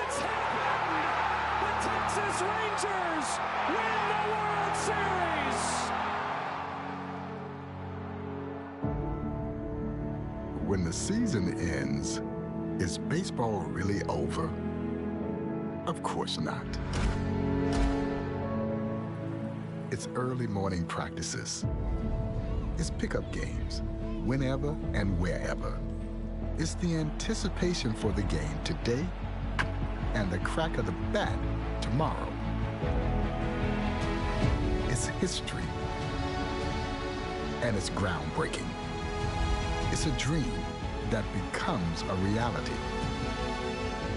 It's happened! The Texas Rangers win the World Series! When the season ends, is baseball really over? Of course not. It's early morning practices. It's pickup games, whenever and wherever. It's the anticipation for the game today and the crack of the bat tomorrow. It's history, and it's groundbreaking. It's a dream that becomes a reality.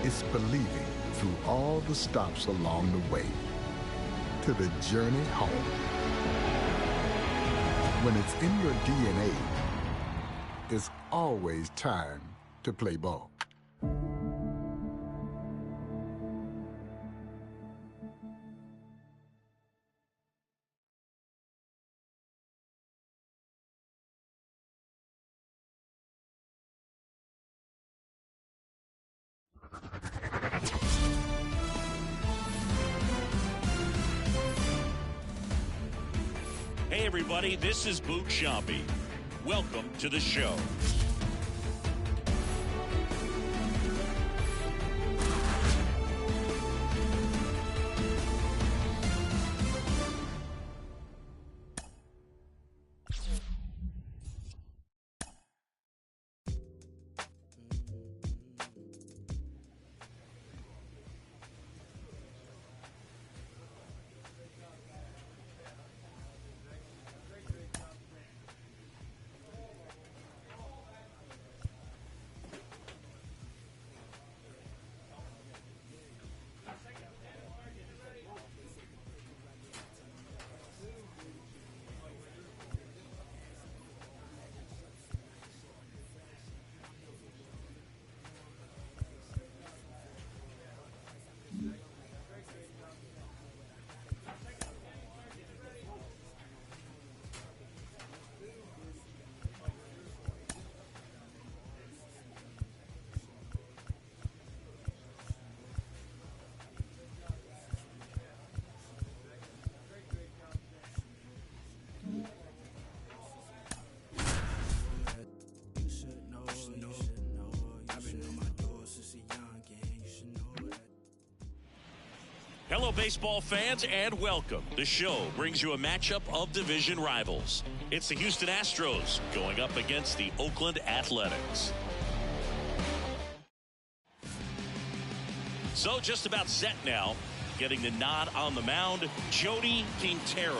It's believing through all the stops along the way to the journey home. When it's in your DNA, it's always time to play ball. Hey everybody, this is Boot Chompy. Welcome to the show. Hello, baseball fans, and welcome. The show brings you a matchup of division rivals. It's the Houston Astros going up against the Oakland Athletics. So just about set now. Getting the nod on the mound, Jody Quintero.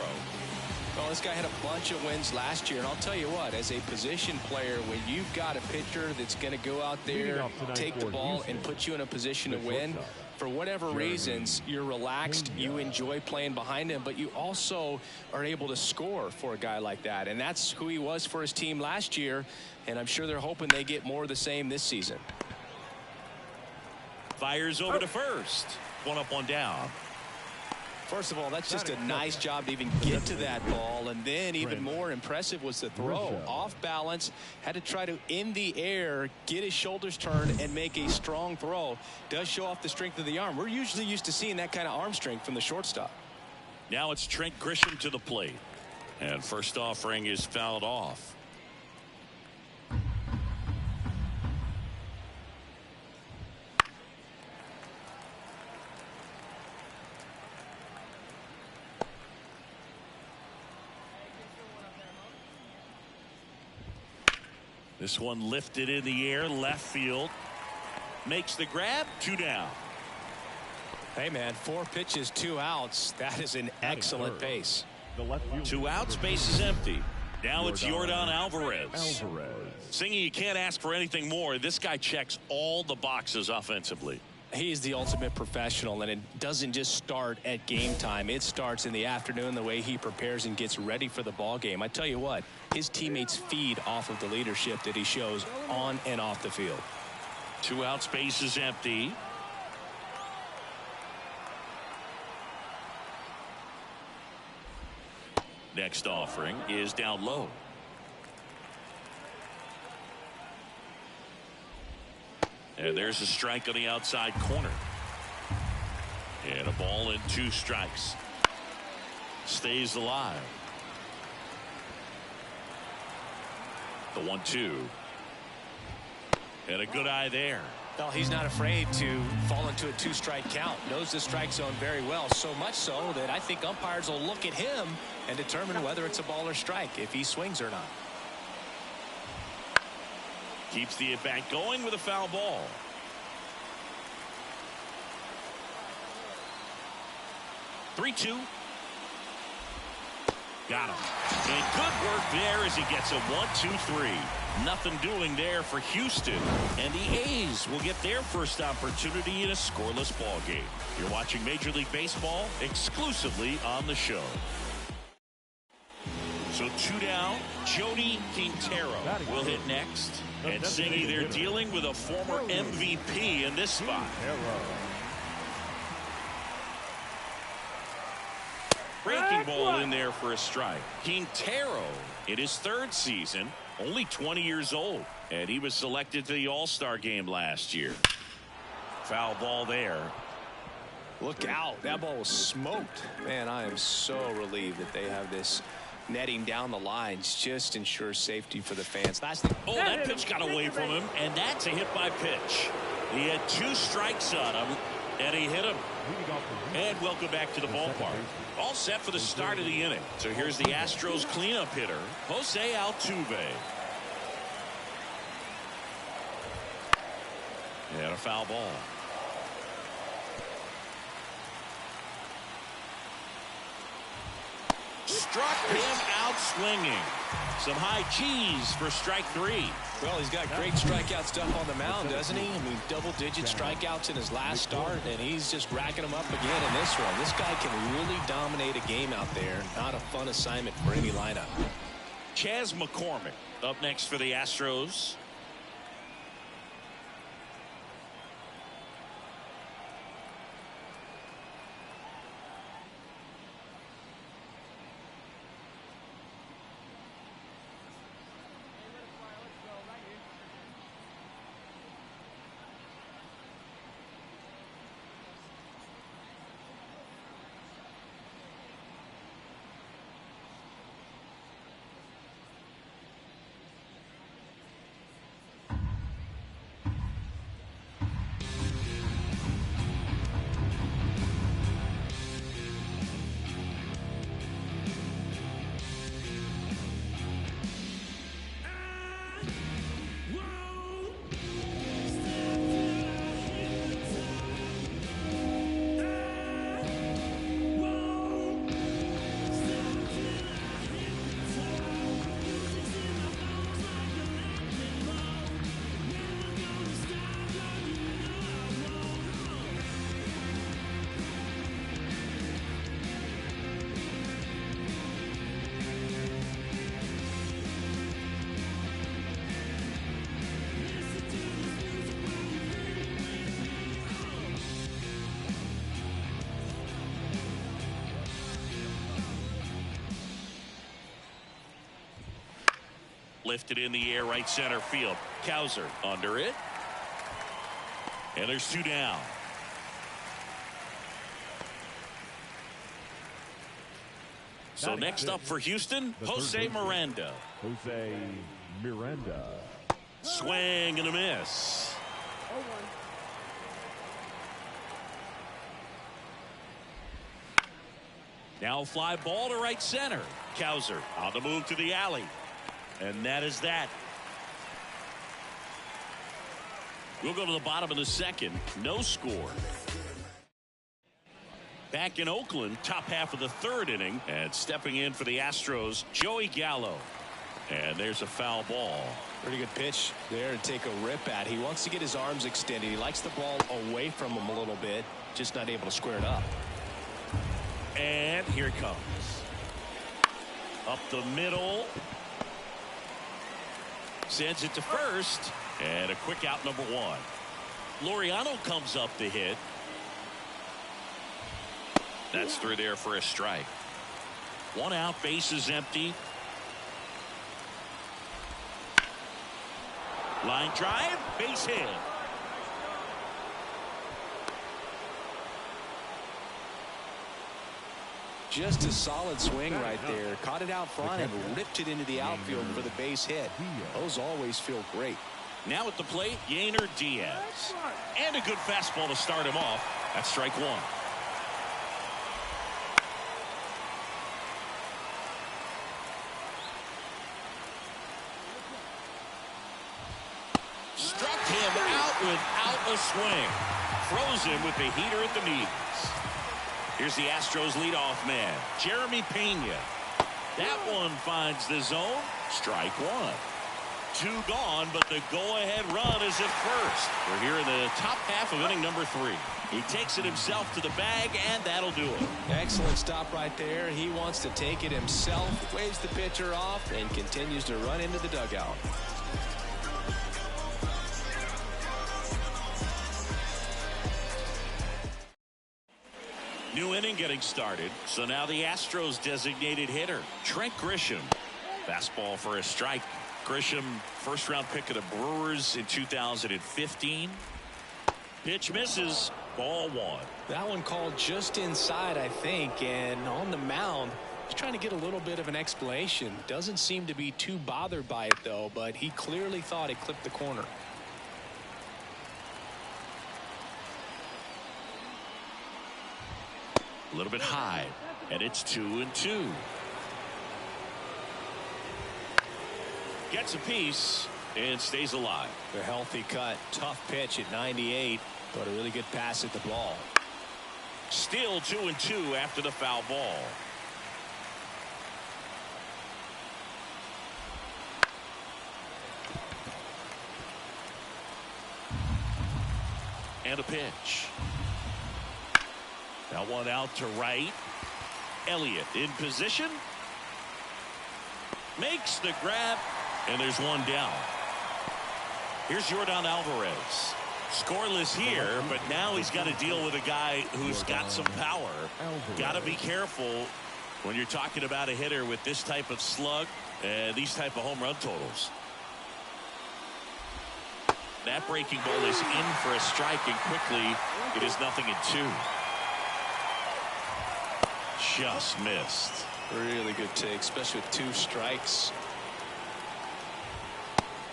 Well, this guy had a bunch of wins last year, and I'll tell you what, as a position player, when you've got a pitcher that's going to go out there, take the ball, and put you in a position to win, for whatever reasons, you're relaxed, you enjoy playing behind him, but you also are able to score for a guy like that, and that's who he was for his team last year, and I'm sure they're hoping they get more of the same this season. Fires over to first. One up, one down. First of all, that's just a nice job to even get to that ball, and then even more impressive was the throw. Off balance, had to try to, in the air, get his shoulders turned and make a strong throw. Does show off the strength of the arm. We're usually used to seeing that kind of arm strength from the shortstop. Now it's Trent Grisham to the plate. And first offering is fouled off. This one lifted in the air, left field. Makes the grab, 2 down. Hey, man, 4 pitches, 2 outs. That is an excellent pace. 2 outs, base is empty. Now it's Yordan Alvarez. Singy, you can't ask for anything more. This guy checks all the boxes offensively. He's the ultimate professional, and it doesn't just start at game time. It starts in the afternoon, the way he prepares and gets ready for the ball game. I tell you what, his teammates feed off of the leadership that he shows on and off the field. 2 outs, base is empty. Next offering is down low. And there's a strike on the outside corner. And a ball and 2 strikes. Stays alive. The 1-2. And a good eye there. Well, he's not afraid to fall into a 2-strike count. Knows the strike zone very well, so much so that I think umpires will look at him and determine whether it's a ball or strike, if he swings or not. Keeps the at-bat going with a foul ball. Three-two. Got him. And good work there as he gets a 1-2-3. Nothing doing there for Houston. And the A's will get their first opportunity in a scoreless ball game. You're watching Major League Baseball exclusively on the show. So 2 down. Jody Quintero will hit next. And Singy, they're dealing with a former MVP in this spot. Breaking ball in there for a strike. Quintero in his 3rd season, only 20 years old, and he was selected to the All-Star game last year. Foul ball there. Look out. That ball was smoked. Man, I am so relieved that they have this netting down the lines. Just ensures safety for the fans. Oh, that pitch got away from him, and that's a hit by pitch. He had 2 strikes on him, and he hit him. And welcome back to the ballpark. All set for the start of the inning. So here's the Astros cleanup hitter, Jose Altuve. And a foul ball. Struck him out swinging. Some high cheese for strike 3. Well, he's got great strikeout stuff on the mound, doesn't he? I mean, double-digit strikeouts in his last start, and he's just racking them up again in this one. This guy can really dominate a game out there. Not a fun assignment for any lineup. Chas McCormick up next for the Astros. Lifted in the air, right center field. Cowser under it. And there's 2 down. So next up for Houston, Jose Miranda. Jose Miranda. Swing and a miss. Now fly ball to right center. Cowser on the move to the alley. And that is that. We'll go to the bottom of the 2nd. No score. Back in Oakland, top half of the 3rd inning. And stepping in for the Astros, Joey Gallo. And there's a foul ball. Pretty good pitch there to take a rip at. He wants to get his arms extended. He likes the ball away from him a little bit. Just not able to square it up. And here it comes. Up the middle. Sends it to first. And a quick out, number 1. Laureano comes up to hit. That's through there for a strike. 1 out, bases empty. Line drive, base hit. Just a solid swing right there. Caught it out front and ripped it into the outfield for the base hit. Those always feel great. Now at the plate, Yainer Diaz. And a good fastball to start him off. That's strike one. Struck him out without a swing. Throws him with the heater at the knees. Here's the Astros leadoff man, Jeremy Pena. That one finds the zone. Strike one. Two gone, but the go-ahead run is at first. We're here in the top half of inning number 3. He takes it himself to the bag, and that'll do it. Excellent stop right there. He wants to take it himself, waves the pitcher off, and continues to run into the dugout. New inning getting started. So now the Astros designated hitter, Trent Grisham. Fastball for a strike. Grisham, first round pick of the Brewers in 2015. Pitch misses. Ball one. That one called just inside, I think, and on the mound, he's trying to get a little bit of an explanation. Doesn't seem to be too bothered by it, though, but he clearly thought it clipped the corner. A little bit high, and it's 2-2. Gets a piece and stays alive. A healthy cut. Tough pitch at 98, but a really good pass at the ball. Still 2-2 after the foul ball. And a pitch. That one out to right. Elliott in position. Makes the grab. And there's one down. Here's Yordan Alvarez. Scoreless here, but now he's got to deal with a guy who's got some power. Got to be careful when you're talking about a hitter with this type of slug and these type of home run totals. That breaking ball is in for a strike, and quickly it is 0-2. Just missed. Really good take, especially with 2 strikes.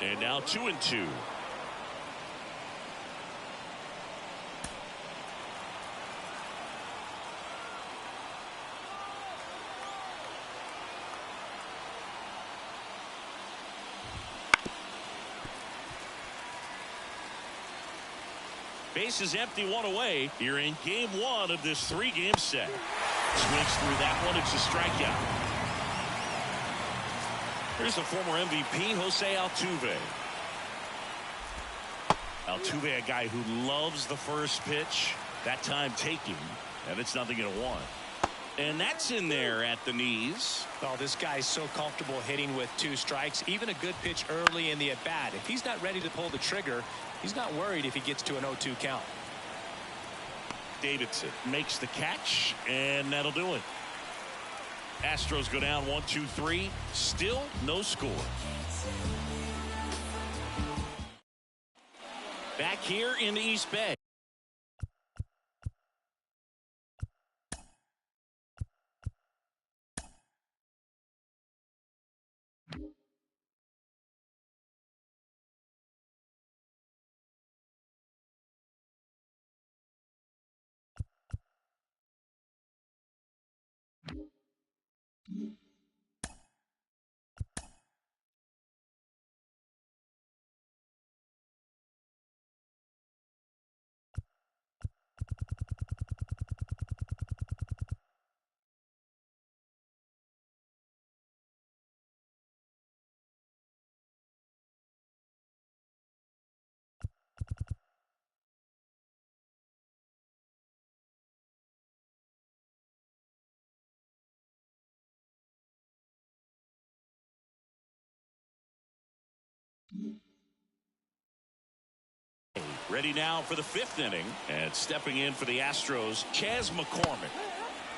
And now 2-2. Base is empty, 1 away. You're in game 1 of this 3-game set. Swings through that one. It's a strikeout. Here's the former MVP, Jose Altuve. Altuve, a guy who loves the first pitch. That time taking, and it's 0-1. And that's in there at the knees. Oh, this guy's so comfortable hitting with 2 strikes. Even a good pitch early in the at-bat. If he's not ready to pull the trigger, he's not worried if he gets to an 0-2 count. Davidson makes the catch, and that'll do it. Astros go down 1-2-3. Still no score. Back here in the East Bay. Ready now for the 5th inning, and stepping in for the Astros, Chas McCormick.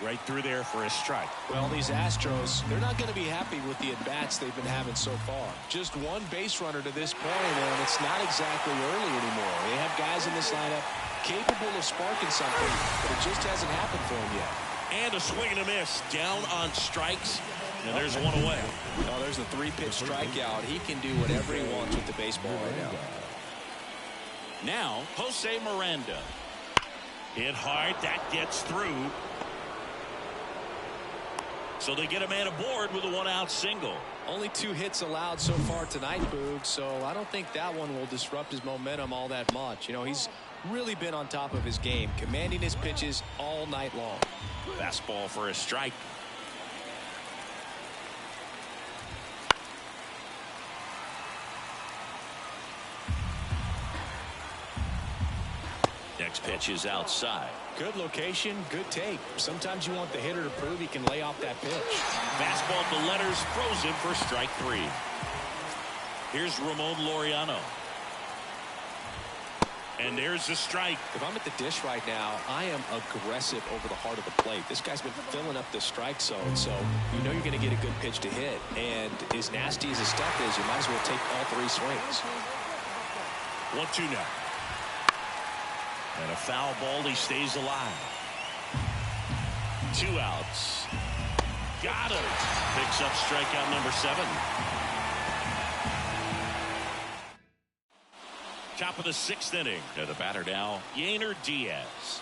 Right through there for a strike. Well, these Astros, they're not going to be happy with the at-bats they've been having so far. Just 1 base runner to this point, and it's not exactly early anymore. They have guys in this lineup capable of sparking something, but it just hasn't happened for them yet. And a swing and a miss. Down on strikes. And there's one away. Oh, there's a 3-pitch strikeout. He can do whatever he wants with the baseball right now. Now, Jose Miranda. Hit hard. That gets through. So they get a man aboard with a 1-out single. Only 2 hits allowed so far tonight, Boog, so I don't think that one will disrupt his momentum all that much. You know, he's really been on top of his game, commanding his pitches all night long. Fastball for a strike. Next pitch is outside. Good location, good take. Sometimes you want the hitter to prove he can lay off that pitch. Fastball to letters, frozen for strike 3. Here's Ramon Laureano. And there's the strike. If I'm at the dish right now, I am aggressive over the heart of the plate. This guy's been filling up the strike zone, so you know you're going to get a good pitch to hit. And as nasty as his stuff is, you might as well take all 3 swings. 1-2 now. And a foul ball. He stays alive. 2 outs. Got him. Picks up strikeout number 7. Top of the 6th inning. To the batter now, Yainer Diaz.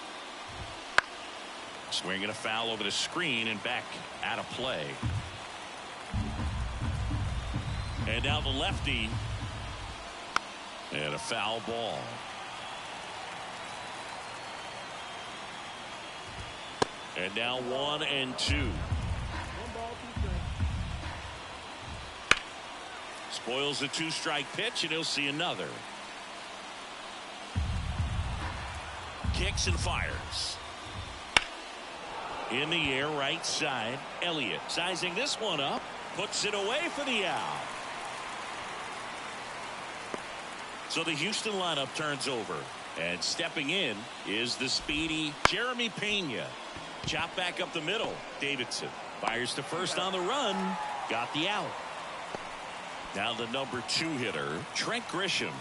Swinging a foul over the screen and back out of play. And now the lefty. And a foul ball. And now 1-2. Spoils the 2-strike pitch, and he'll see another. Kicks and fires. In the air, right side. Elliott sizing this one up. Puts it away for the out. So the Houston lineup turns over. And stepping in is the speedy Jeremy Pena. Chop back up the middle. Davidson fires to first on the run. Got the out. Now the number 2 hitter, Trent Grisham.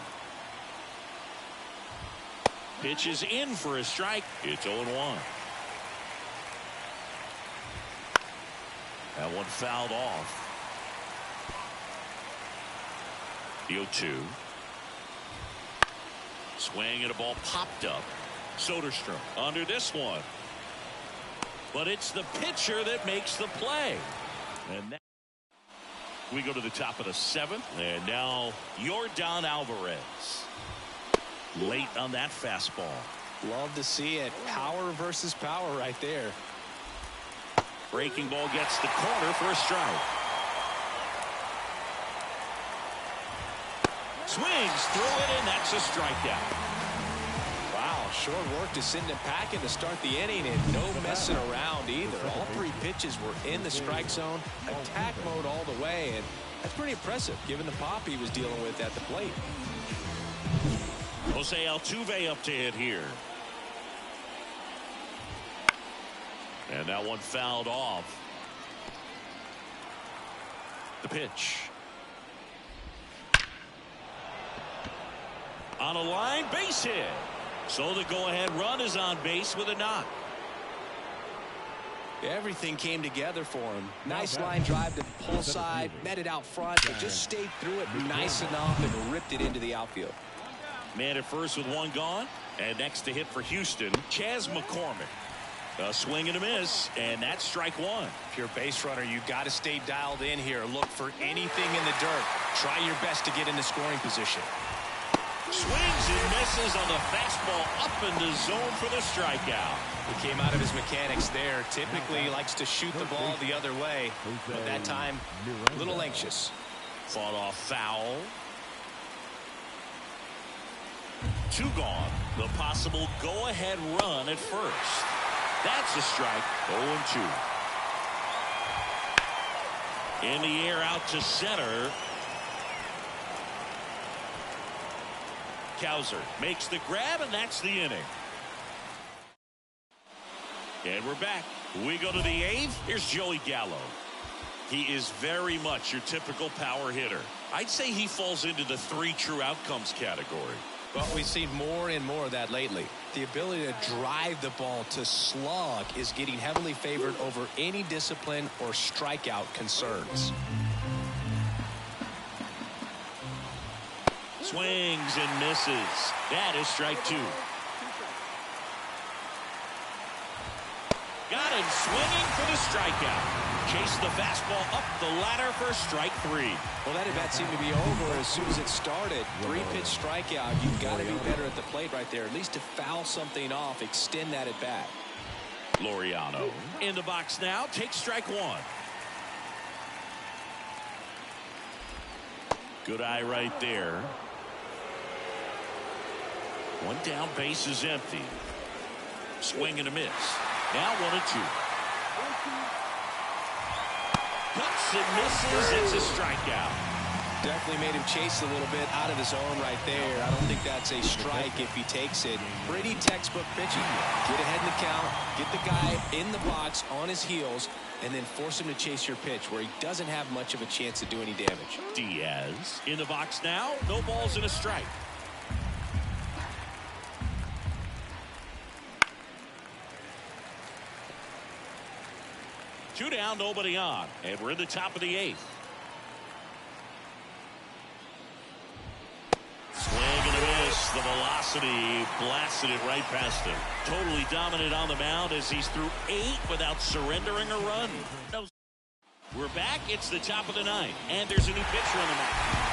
Pitches in for a strike. It's 0-1. That one fouled off. The 0-2. Swing and a ball popped up. Soderstrom under this one. But it's the pitcher that makes the play. And now we go to the top of the 7th. And now Yordan Alvarez. Late on that fastball. Love to see it. Power versus power right there. Breaking ball gets the corner for a strike. Swings through it, and that's a strikeout. Wow, short work to send him packing to start the inning, and no messing around either. All 3 pitches were in the strike zone, attack mode all the way, and that's pretty impressive given the pop he was dealing with at the plate. Jose Altuve up to hit here. And that one fouled off. The pitch. On a line, base hit. So the go-ahead run is on base with a knock. Everything came together for him. Nice line drive to the pull side, met it out front, but just stayed through it nice enough and ripped it into the outfield. Man at first with 1 gone. And next to hit for Houston, Chas McCormick. A swing and a miss, and that's strike 1. If you're a base runner, you've got to stay dialed in here. Look for anything in the dirt. Try your best to get in the scoring position. Swings and misses on the fastball up in the zone for the strikeout. He came out of his mechanics there. Typically he likes to shoot the ball the other way, but that time a little anxious. Fought off foul. 2 gone. The possible go-ahead run at first. That's a strike. 0-2. In the air out to center. Cowser makes the grab, and that's the inning. And we're back. We go to the 8th. Here's Joey Gallo. He is very much your typical power hitter. I'd say he falls into the 3 true outcomes category. Well, we've seen more and more of that lately. The ability to drive the ball to slug is getting heavily favored over any discipline or strikeout concerns. Swings and misses. That is strike 2. Got him swinging for the strikeout. Chased the fastball up the ladder for strike 3. Well, that at-bat seemed to be over as soon as it started. 3-pitch strikeout. You've got to be better at the plate right there, at least to foul something off, extend that at-bat. Laureano in the box now. Takes strike 1. Good eye right there. One down, base is empty. Swing and a miss. Now 1-2. Cuts and misses. It's a strikeout. Definitely made him chase a little bit out of his zone right there. I don't think that's a strike if he takes it. Pretty textbook pitching. Get ahead in the count, get the guy in the box on his heels, and then force him to chase your pitch where he doesn't have much of a chance to do any damage. Diaz in the box now. No balls and a strike. Two down, nobody on, and we're in the top of the 8th. Swing and a miss. The velocity blasted it right past him. Totally dominant on the mound as he's through 8 without surrendering a run. We're back. It's the top of the 9th, and there's a new pitcher on the mound.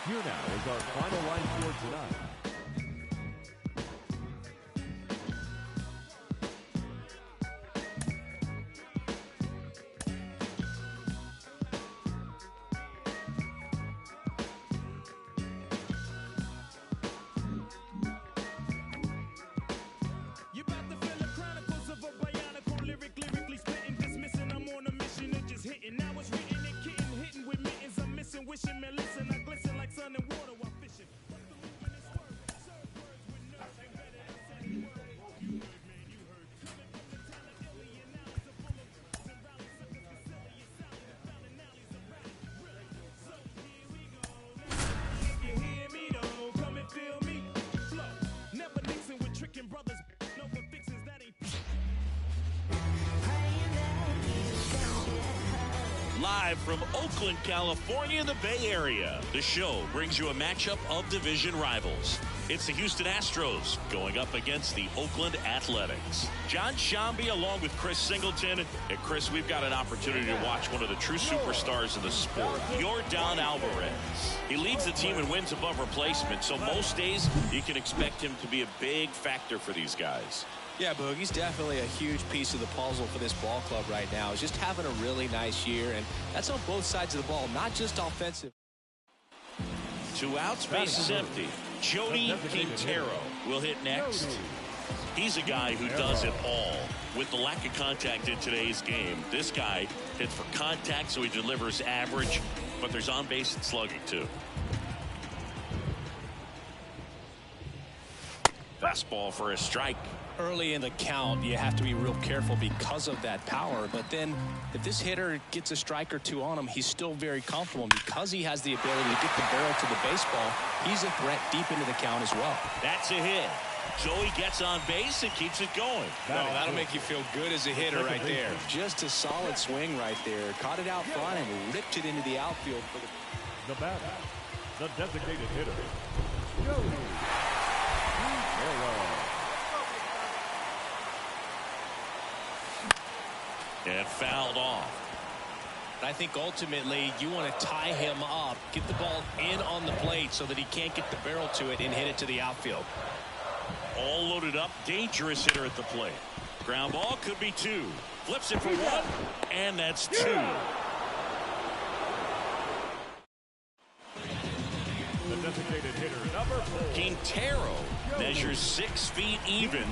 Here now is our final line for tonight. You about to feel the chronicles of a bionicle lyrically spitting, dismissing. I'm on a mission of just hitting. Now it's written and kitten, hitting with mittens. I'm missing, wishing, man, listen. I glisten like sun and water while fishing. What's the loop in this word? Serve words with nerves embedded inside the word. You heard, man, you heard. Coming from the town of Illy, and now it's a full of and rally suckers, Vasily, and solid, and fouling alleys of rap. Really? So here we go. If you hear me, though, come and feel me. Flow. Never mixing with tricking brothers. No one fixes that ain't. Live from Oakland, California, the Bay Area, the show brings you a matchup of division rivals. It's the Houston Astros going up against the Oakland Athletics. John Shambi along with Chris Singleton. And Chris, we've got an opportunity to watch one of the true superstars in the sport, Yordan Alvarez. He leads the team in wins above replacement, so most days you can expect him to be a big factor for these guys. Yeah, Boog, he's definitely a huge piece of the puzzle for this ball club right now. He's just having a really nice year, and that's on both sides of the ball, not just offensive. 2 outs, base is empty. Jody Quintero will hit next. He's a guy who does it all. With the lack of contact in today's game, this guy hits for contact, so he delivers average, but there's on base and slugging too. Fastball for a strike. Early in the count, you have to be real careful because of that power. But then if this hitter gets a strike or 2 on him, he's still very comfortable. Because he has the ability to get the barrel to the baseball, he's a threat deep into the count as well. That's a hit. Joey gets on base and keeps it going. That'll make you feel good as a hitter right there. Just a solid swing right there. Caught it out front and ripped it into the outfield. For The batter, the designated hitter, Jody Quintero. And fouled off. I think ultimately you want to tie him up, get the ball in on the plate so that he can't get the barrel to it and hit it to the outfield. All loaded up, dangerous hitter at the plate. Ground ball could be 2. Flips it for 1, and that's 2. The designated hitter, number 4. Quintero measures 6 feet even,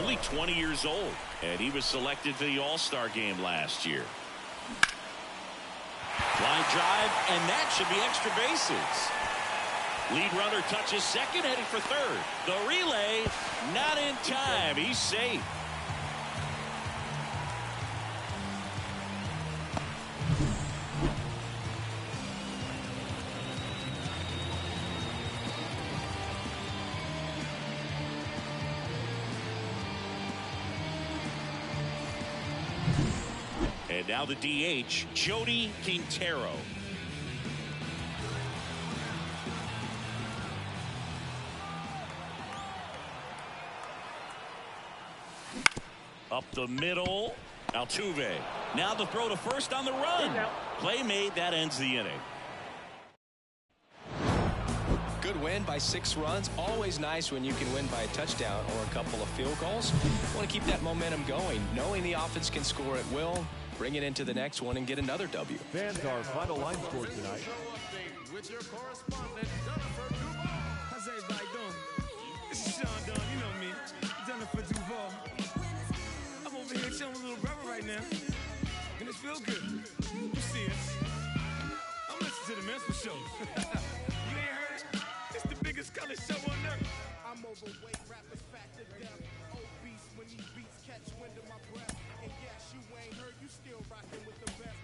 only 20 years old, and he was selected to the All-Star game last year. Line drive, and that should be extra bases. Lead runner touches second, heading for third. The relay, not in time. He's safe. And now the DH, Jody Quintero. Up the middle, Altuve. Now the throw to first on the run. Play made, that ends the inning. Good win by 6 runs. Always nice when you can win by a touchdown or a couple of field goals. Want to keep that momentum going, knowing the offense can score at will, bring it into the next one, and get another W. Fans, our final line score tonight. With your correspondent, Jennifer Duval. How's everybody doing? This is Sean Dunn, you know me, Jennifer Duval. I'm over here showing a little brother right now, and it's feel good. You see us. I'm listening to the men's show. You ain't heard it? It's the biggest color show on earth. I'm overweight, rappers fat to death. Obese when these beats catch wind of my breath. And yes, you ain't heard, you still rocking with the best.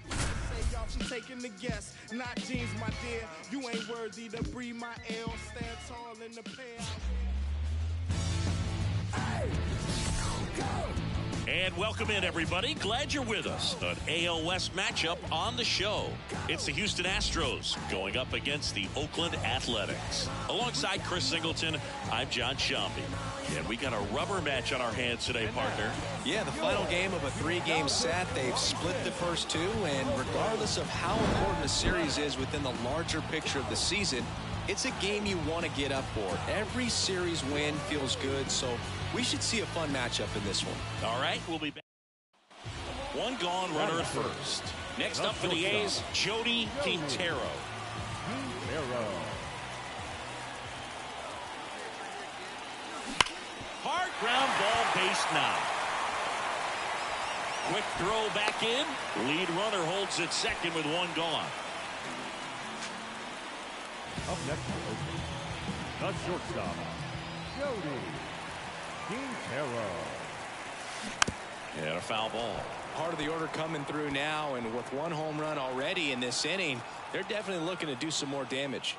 Say y'all, she taking the guess. Not jeans, my dear. You ain't worthy to breathe my air. Stand tall in the pair. Hey, go! And welcome in, everybody. Glad you're with us. An AL West matchup on the show. It's the Houston Astros going up against the Oakland Athletics. Alongside Chris Singleton, I'm John Shambi. And we got a rubber match on our hands today, partner. Yeah, the final game of a 3-game set. They've split the first 2, and regardless of how important the series is within the larger picture of the season, it's a game you want to get up for. Every series win feels good, so we should see a fun matchup in this one. All right, we'll be back. One gone, runner at first. Next up for the A's, Jody Quintero. Hard ground ball, base now. Quick throw back in. Lead runner holds it second with one gone. Up next for Oakland, the shortstop, Jody Quintero. And a foul ball. Part of the order coming through now, and with 1 home run already in this inning, they're definitely looking to do some more damage.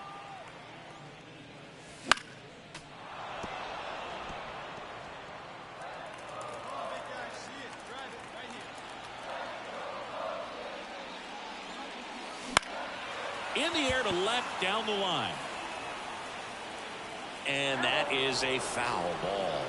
In the air to left, down the line. And that is a foul ball.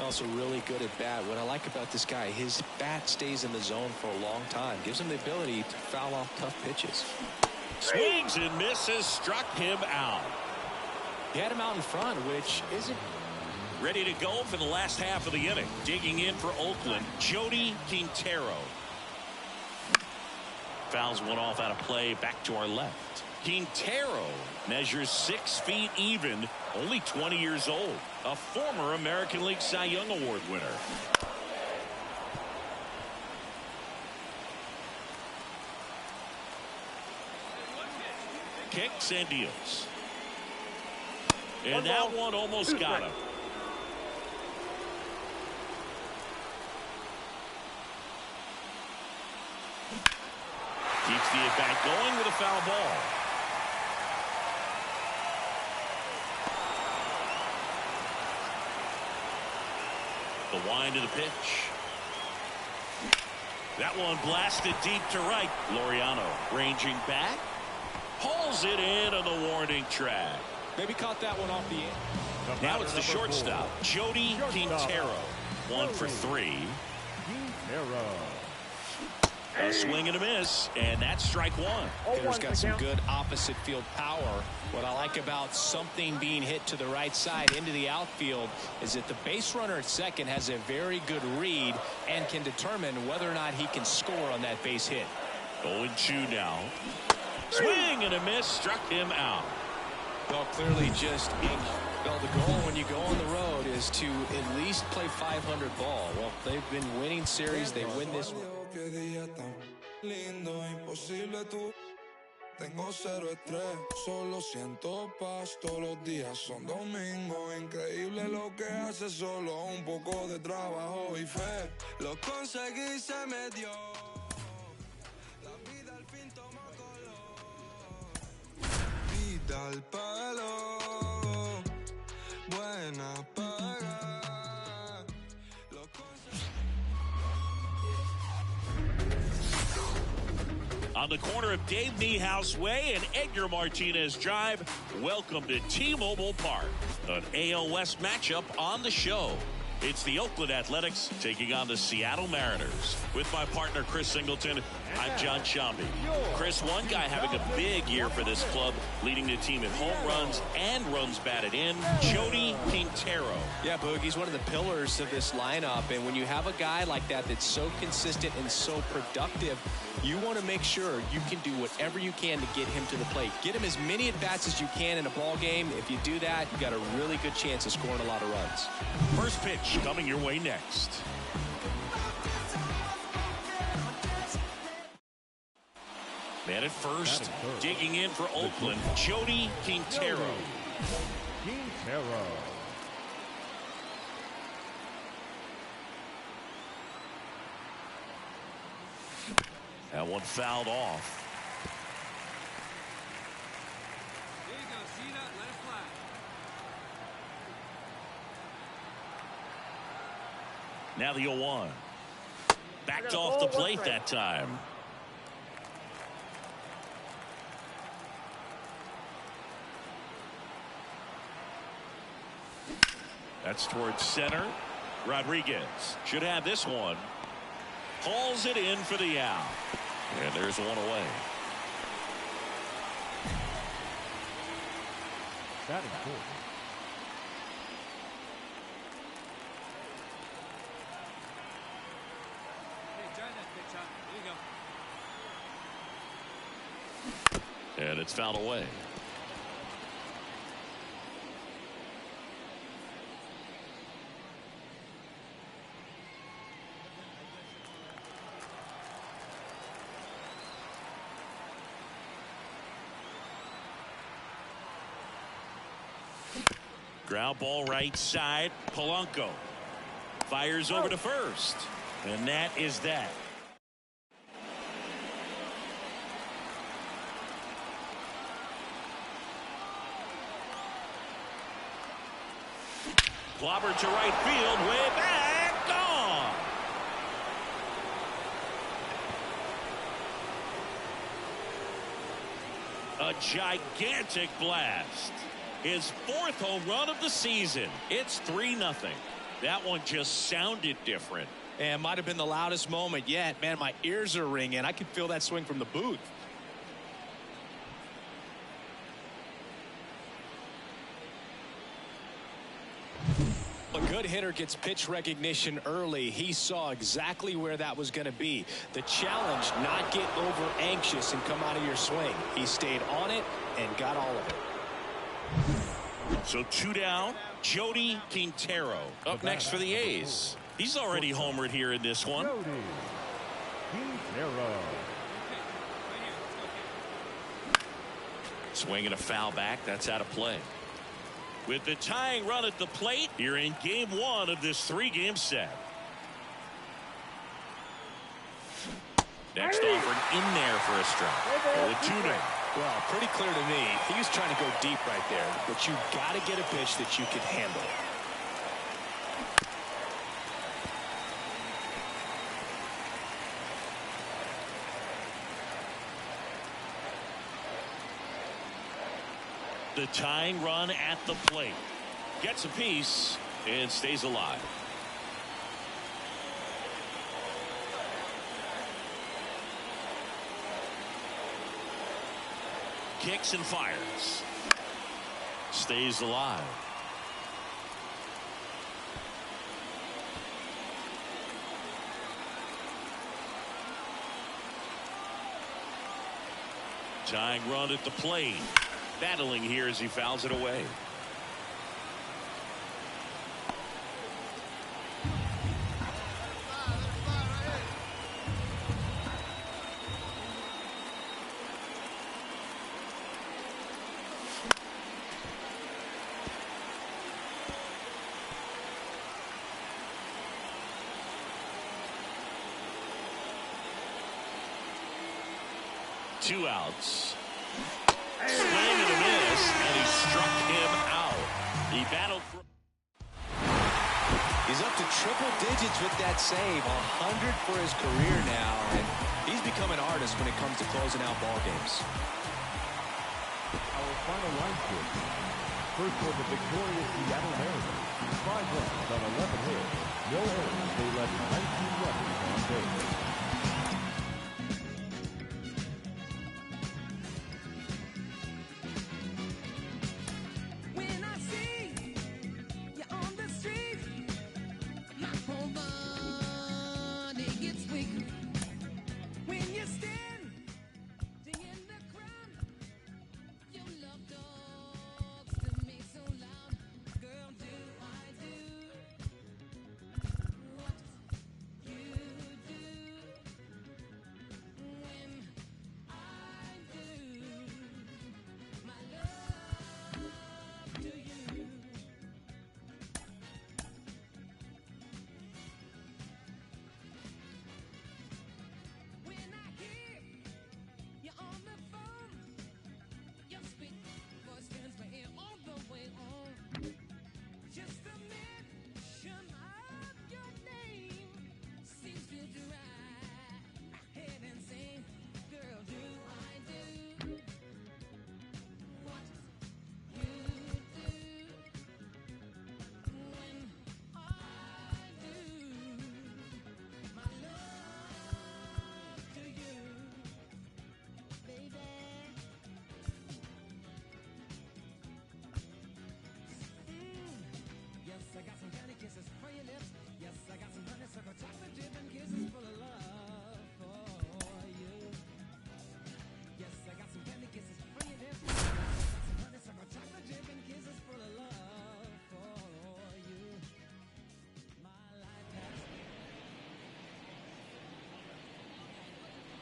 Also really good at bat. What I like about this guy, his bat stays in the zone for a long time. Gives him the ability to foul off tough pitches. Swings and misses, struck him out. He had him out in front, which isn't... Ready to go for the last half of the inning. Digging in for Oakland, Jody Quintero. Fouls one off out of play, back to our left. Quintero measures 6 feet even, only 20 years old. A former American League Cy Young Award winner. Kicks and deals. And that one almost got him. Keeps the at-bat going with a foul ball. The wind of the pitch. That one blasted deep to right. Laureano ranging back. Pulls it in on the warning track. Maybe caught that one off the end. Now it's the shortstop, Jody Quintero. 1 for 3. Quintero. A swing and a miss, and that's strike 1. Hitter's got some good opposite field power. What I like about something being hit to the right side into the outfield is that the base runner at second has a very good read and can determine whether or not he can score on that base hit. 0-2 now. Swing and a miss, struck him out. Well, clearly just Well, the goal when you go on the road is to at least play 500 ball. Well, they've been winning series. They win this one. Tengo cero estrés, solo siento paz. Todos los días son domingo. Increíble lo que hace, solo un poco de trabajo y fe. Lo conseguí, se me dio. La vida al fin toma color. Vida al palo. Buena paga. Lo conseguí. On the corner of Dave Niehaus Way and Edgar Martinez Drive, welcome to T-Mobile Park, an AL West matchup on the show. It's the Oakland Athletics taking on the Seattle Mariners. With my partner, Chris Singleton, I'm John Shambi. Chris, one guy having a big year for this club, leading the team in home runs and runs batted in, Jody Quintero. Yeah, Boog, he's one of the pillars of this lineup. And when you have a guy like that that's so consistent and so productive, you want to make sure you can do whatever you can to get him to the plate. Get him as many at-bats as you can in a ball game. If you do that, you've got a really good chance of scoring a lot of runs. First pitch coming your way next. Man at first, digging in for Oakland, Jody Quintero. Quintero. That one fouled off. There you go, see that? Let it fly. Now the 0-1. Backed off the plate that time. That's towards center. Rodriguez should have this one. Hauls it in for the out. And there's one away. That is cool. Hey, try that pitch out. There you go. And it's fouled away. Ground ball right side. Polanco fires over to first. And that is that. Clobber to right field. Way back. Gone. A gigantic blast. His fourth home run of the season. It's 3-0. That one just sounded different. And might have been the loudest moment yet. Man, my ears are ringing. I can feel that swing from the booth. A good hitter gets pitch recognition early. He saw exactly where that was going to be. The challenge, not get over anxious and come out of your swing. He stayed on it and got all of it. So 2 down. Jody Quintero up next for the A's. He's already homered here in this one. Jody Quintero. Swinging a foul back. That's out of play. With the tying run at the plate, you're in game 1 of this 3-game set. Next offer in there for a strike. 0-2 now. Well, pretty clear to me. He was trying to go deep right there, but you got to get a pitch that you can handle. The tying run at the plate. Gets a piece and stays alive. Kicks and fires. Stays alive. Tying run at the plate. Battling here as he fouls it away. 2 outs. Swing and a miss, and he struck him out. He battled for... He's up to triple digits with that save, 100 for his career now, and he's become an artist when it comes to closing out ball games. Our final line score. First for the victorious Seattle Mariners. 5 runs on 11 hits. No errors. They left 19 runners on base.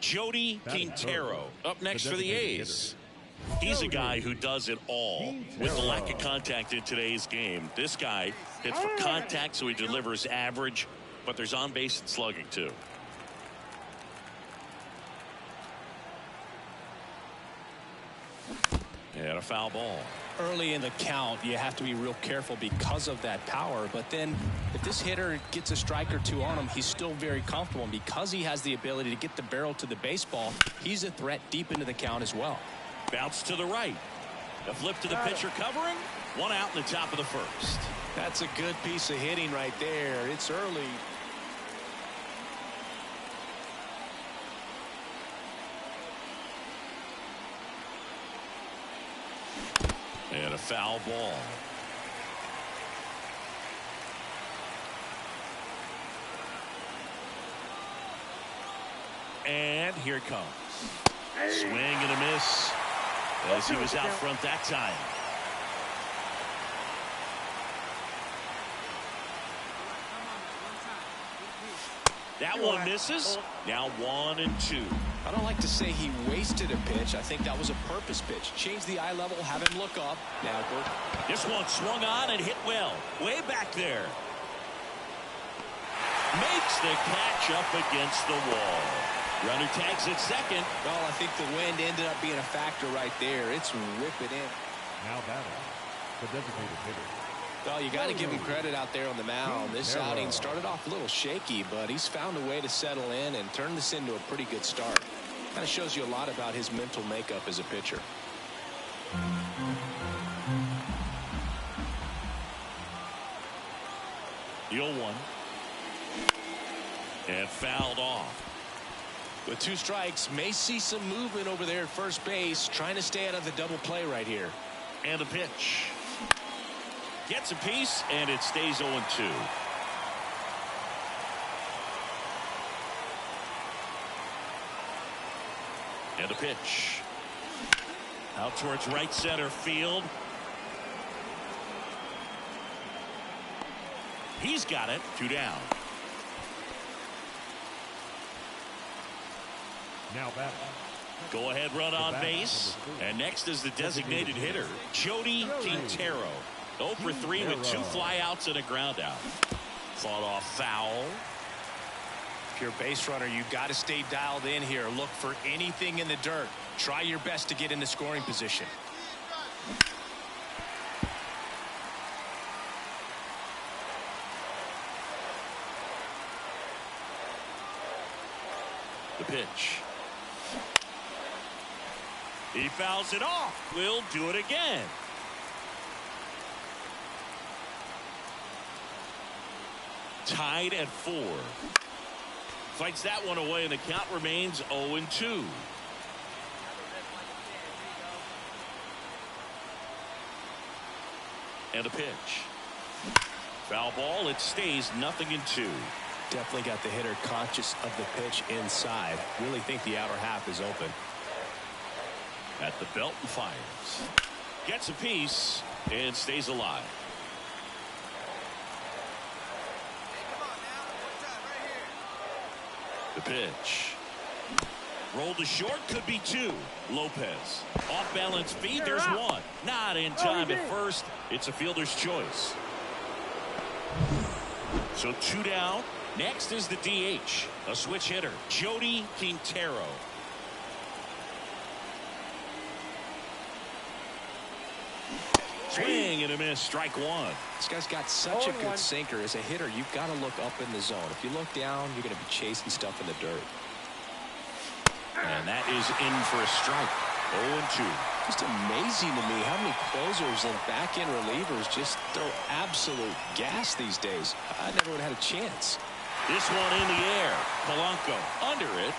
Jody Quintero up next for the A's. He's a guy who does it all. With the lack of contact in today's game, this guy hits for contact, so he delivers average, but there's on base and slugging too. And a foul ball. Early in the count, you have to be real careful because of that power. But then if this hitter gets a strike or two on him, he's still very comfortable. And because he has the ability to get the barrel to the baseball, he's a threat deep into the count as well. Bounce to the right. A flip to the pitcher covering. 1 out in the top of the first. That's a good piece of hitting right there. It's early. And a foul ball. And here it comes. Swing and a miss as he was out front that time. That one misses. Now 1 and 2. I don't like to say he wasted a pitch. I think that was a purpose pitch. Change the eye level, have him look up. Now, this one swung on and hit well. Way back there. Makes the catch up against the wall. Runner tags at second. Well, I think the wind ended up being a factor right there. It's whipping in. Now batting, the designated hitter. Well, you got to give him credit out there on the mound. This outing started off a little shaky, but he's found a way to settle in and turn this into a pretty good start. Kind of shows you a lot about his mental makeup as a pitcher. The 0-1. And fouled off. With 2 strikes, may see some movement over there at first base, trying to stay out of the double play right here. And a pitch. Gets a piece, and it stays 0-2. And a pitch. Out towards right center field. He's got it. 2 down. Now batting. Go ahead run on base. And next is the designated hitter, Jody Quintero. 0 for 3 with 2 flyouts and a ground out. Fought off foul. If you're a base runner, you got to stay dialed in here. Look for anything in the dirt. Try your best to get into scoring position. The pitch. He fouls it off. We'll do it again. Tied at 4. Fights that one away, and the count remains 0-2. And a pitch. Foul ball. It stays 0-2. Definitely got the hitter conscious of the pitch inside. Really think the outer half is open. At the belt and fires. Gets a piece and stays alive. The pitch. Rolled to short, could be 2. Lopez. Off balance feed, there's 1. Not in time at first. It's a fielder's choice. So 2 down. Next is the DH. A switch hitter, Jody Quintero. Swing and a miss, strike 1. This guy's got such a good sinker. As a hitter, you've got to look up in the zone. If you look down, you're going to be chasing stuff in the dirt. And that is in for a strike. 0-2. Just amazing to me how many closers and back-end relievers just throw absolute gas these days. I never would have had a chance. This one in the air. Polanco under it.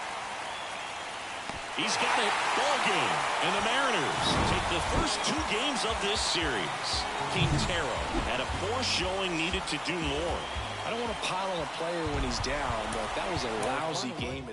He's got it. Ball game. And the Mariners take the first 2 games of this series. Quintero had a poor showing, needed to do more. I don't want to pile on a player when he's down, but that was a lousy game.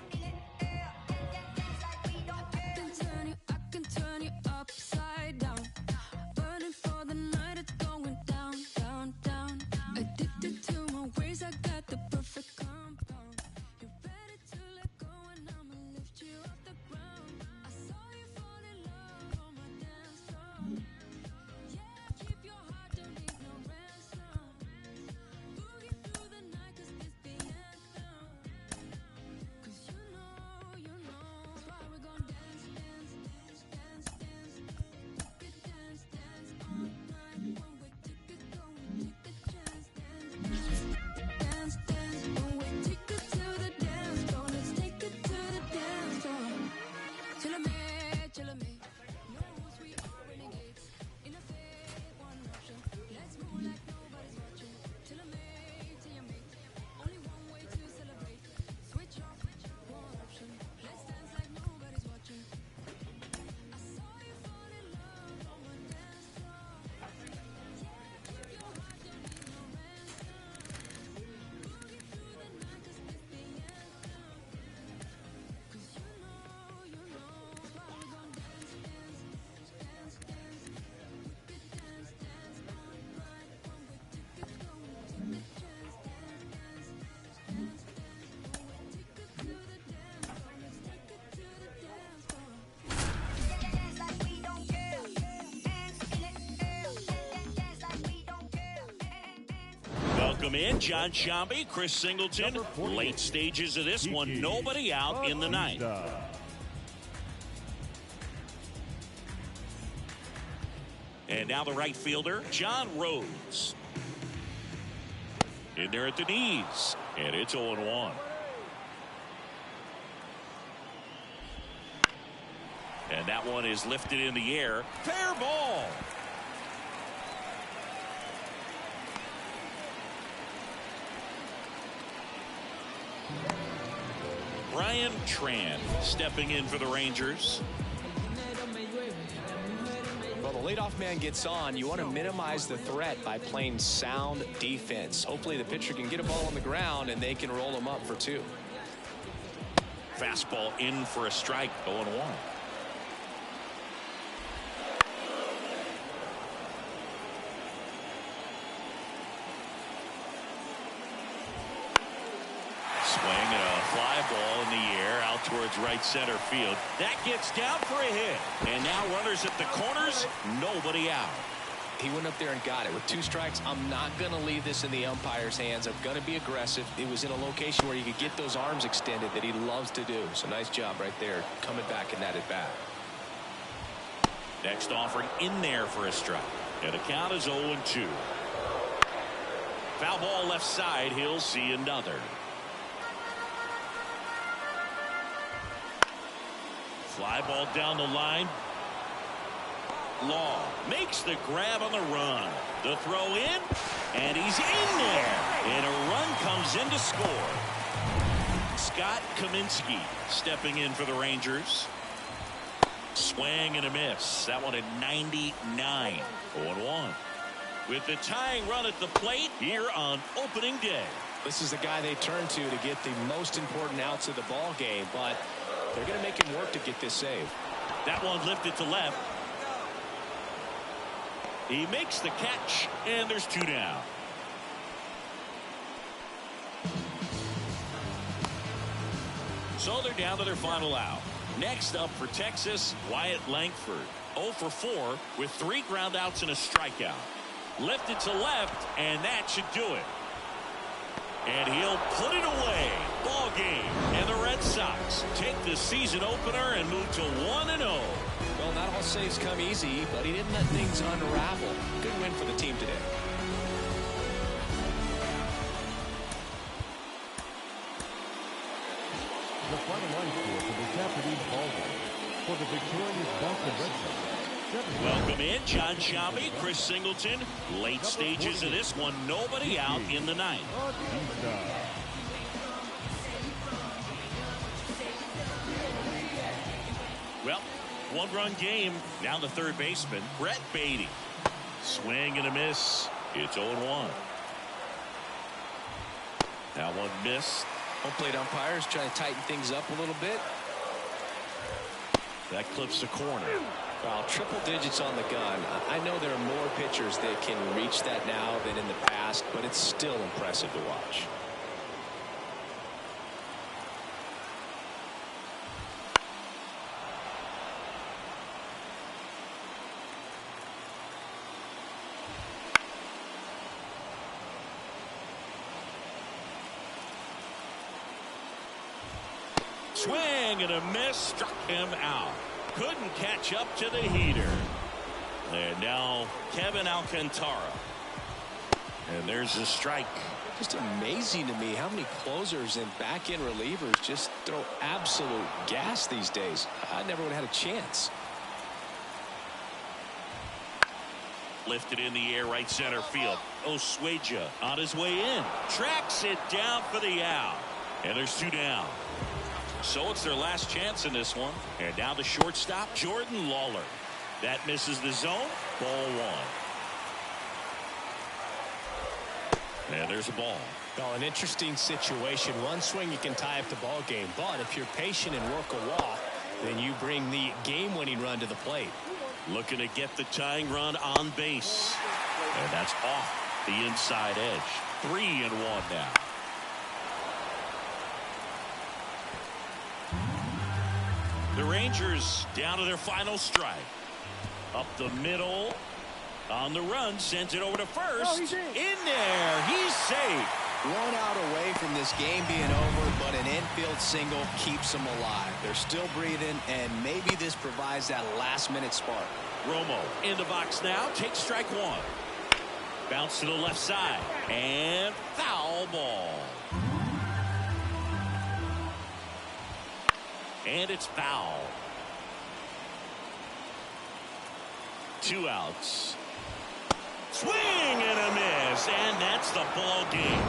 Welcome in, John Shambi, Chris Singleton. Late stages of this one, nobody out in the ninth. And now the right fielder, John Rhodes. In there at the knees, and it's 0-1. And that one is lifted in the air. Fair ball. Brian Tran stepping in for the Rangers. Well, the leadoff man gets on. You want to minimize the threat by playing sound defense. Hopefully the pitcher can get a ball on the ground and they can roll him up for 2. Fastball in for a strike, 0-1. Swing and a fly ball in the air out towards right center field. That gets down for a hit. And now runners at the corners, nobody out. He went up there and got it. With 2 strikes, I'm not going to leave this in the umpire's hands. I'm going to be aggressive. It was in a location where you could get those arms extended that he loves to do. So nice job right there coming back in that at bat. Next offering in there for a strike. And the count is 0-2. Foul ball left side. He'll see another. Fly ball down the line. Law makes the grab on the run. The throw in, and he's in there. And a run comes in to score. Scott Kaminsky stepping in for the Rangers. Swing and a miss. That one at 99. 0-1. With the tying run at the plate here on opening day. This is the guy they turn to get the most important outs of the ball game, but they're going to make him work to get this save. That one lifted to left. He makes the catch, and there's 2 down. So they're down to their final out. Next up for Texas, Wyatt Langford. 0 for 4 with 3 ground outs and a strikeout. Lifted to left, and that should do it. And he'll put it away. Ball game. And the Red Sox take the season opener and move to 1-0. Well, not all saves come easy, but he didn't let things unravel. Good win for the team today. The final line score for this afternoon's ball game. For the victorious Boston Red Sox. Welcome in, John Sciambi, Chris Singleton. Late stages of this one. Nobody out in the ninth. Well, 1-run game. Now the third baseman, Brett Beatty. Swing and a miss. It's 0-1. That one missed. Home plate umpires trying to tighten things up a little bit. That clips the corner. Well, triple digits on the gun. I know there are more pitchers that can reach that now than in the past, but it's still impressive to watch. Swing and a miss, struck him out. Couldn't catch up to the heater. And now Kevin Alcantara. And there's a strike. Just amazing to me how many closers and back-end relievers just throw absolute gas these days. I never would have had a chance. Lifted in the air, right center field. Osweja on his way in. Tracks it down for the out. And there's 2 down. So it's their last chance in this one. And now the shortstop, Jordan Lawler. That misses the zone. Ball 1. And there's a ball. Well, an interesting situation. One swing you can tie up the ball game, but if you're patient and work a walk, then you bring the game-winning run to the plate. Looking to get the tying run on base. And that's off the inside edge. 3-1 now. The Rangers down to their final strike. Up the middle. On the run. Sends it over to first. In there. He's safe. 1 out away from this game being over, but an infield single keeps them alive. They're still breathing, and maybe this provides that last-minute spark. Romo in the box now. Takes strike 1. Bounce to the left side. And foul ball. And it's foul. 2 outs. Swing and a miss. And that's the ball game.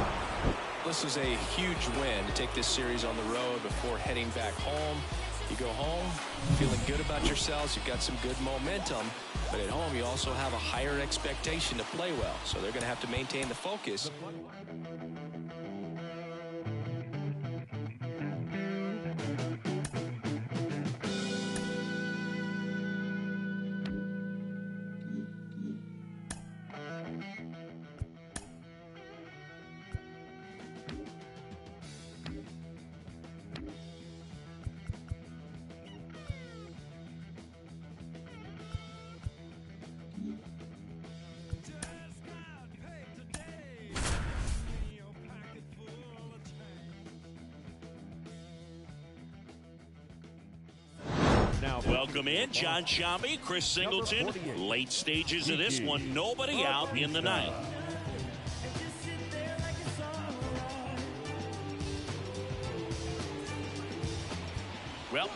This is a huge win to take this series on the road before heading back home. You go home feeling good about yourselves. You've got some good momentum. But at home, you also have a higher expectation to play well. So they're going to have to maintain the focus. Now, Welcome in, John Shambi, Chris Singleton. Late stages of this one, nobody out in the ninth. Well,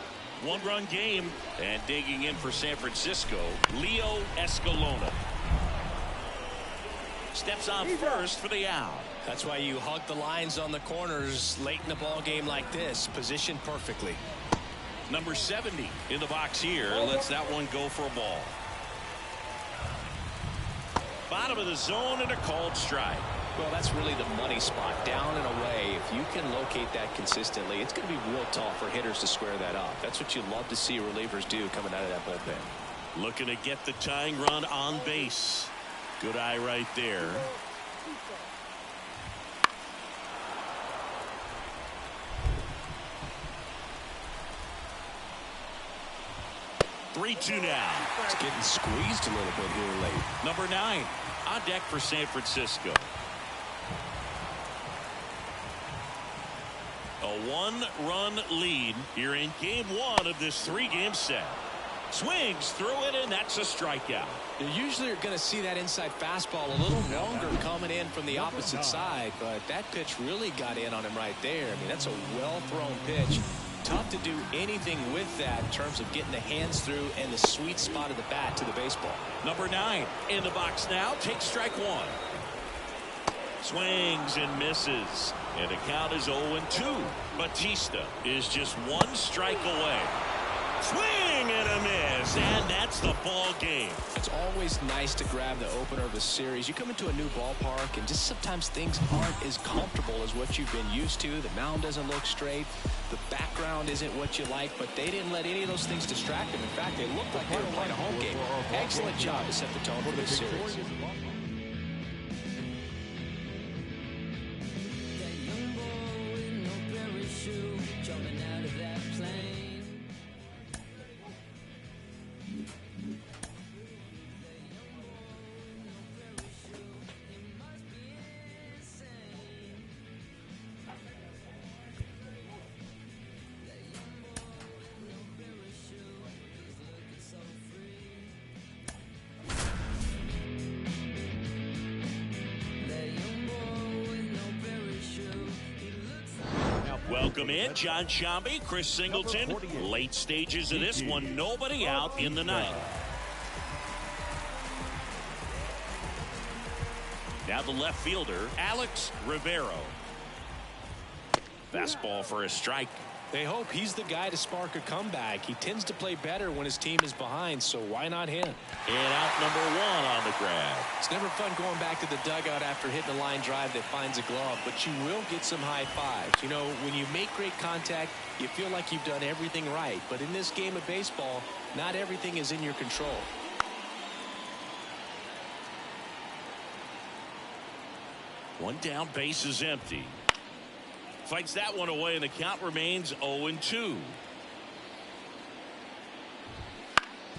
one-run game, and digging in for San Francisco, Leo Escalona. Steps on first for the out. That's why you hug the lines on the corners late in the ball game like this, positioned perfectly. Number 70 in the box here lets that one go for a ball. Bottom of the zone and a called strike. Well, that's really the money spot, down and away. If you can locate that consistently, it's going to be real tough for hitters to square that up. That's what you love to see relievers do coming out of that bullpen. Looking to get the tying run on base. Good eye right there. Three-two now. It's getting squeezed a little bit here late. Number 9 on deck for San Francisco. A one-run lead here in game 1 of this 3-game set. Swings through it, and that's a strikeout. You usually are going to see that inside fastball a little longer coming in from the opposite side, but that pitch really got in on him right there. I mean, that's a well-thrown pitch. Tough to do anything with that in terms of getting the hands through and the sweet spot of the bat to the baseball. Number 9 in the box now. Takes strike 1. Swings and misses. And the count is 0-2. Batista is just 1 strike away. Swing and a miss, and that's the ball game. It's always nice to grab the opener of a series. You come into a new ballpark, and just sometimes things aren't as comfortable as what you've been used to. The mound doesn't look straight. The background isn't what you like, but they didn't let any of those things distract them. In fact, they looked like they were playing a home game. Excellent job to set the tone for this series. Welcome in, John Shambi, Chris Singleton. Late stages of this one, nobody out in the ninth. Now the left fielder, Alex Rivero. Fastball for a strike. They hope he's the guy to spark a comeback. He tends to play better when his team is behind, so why not him? And out number 1 on the grab. It's never fun going back to the dugout after hitting a line drive that finds a glove, but you will get some high fives. You know, when you make great contact, you feel like you've done everything right. But in this game of baseball, not everything is in your control. One down, base is empty. Fights that one away, and the count remains 0-2.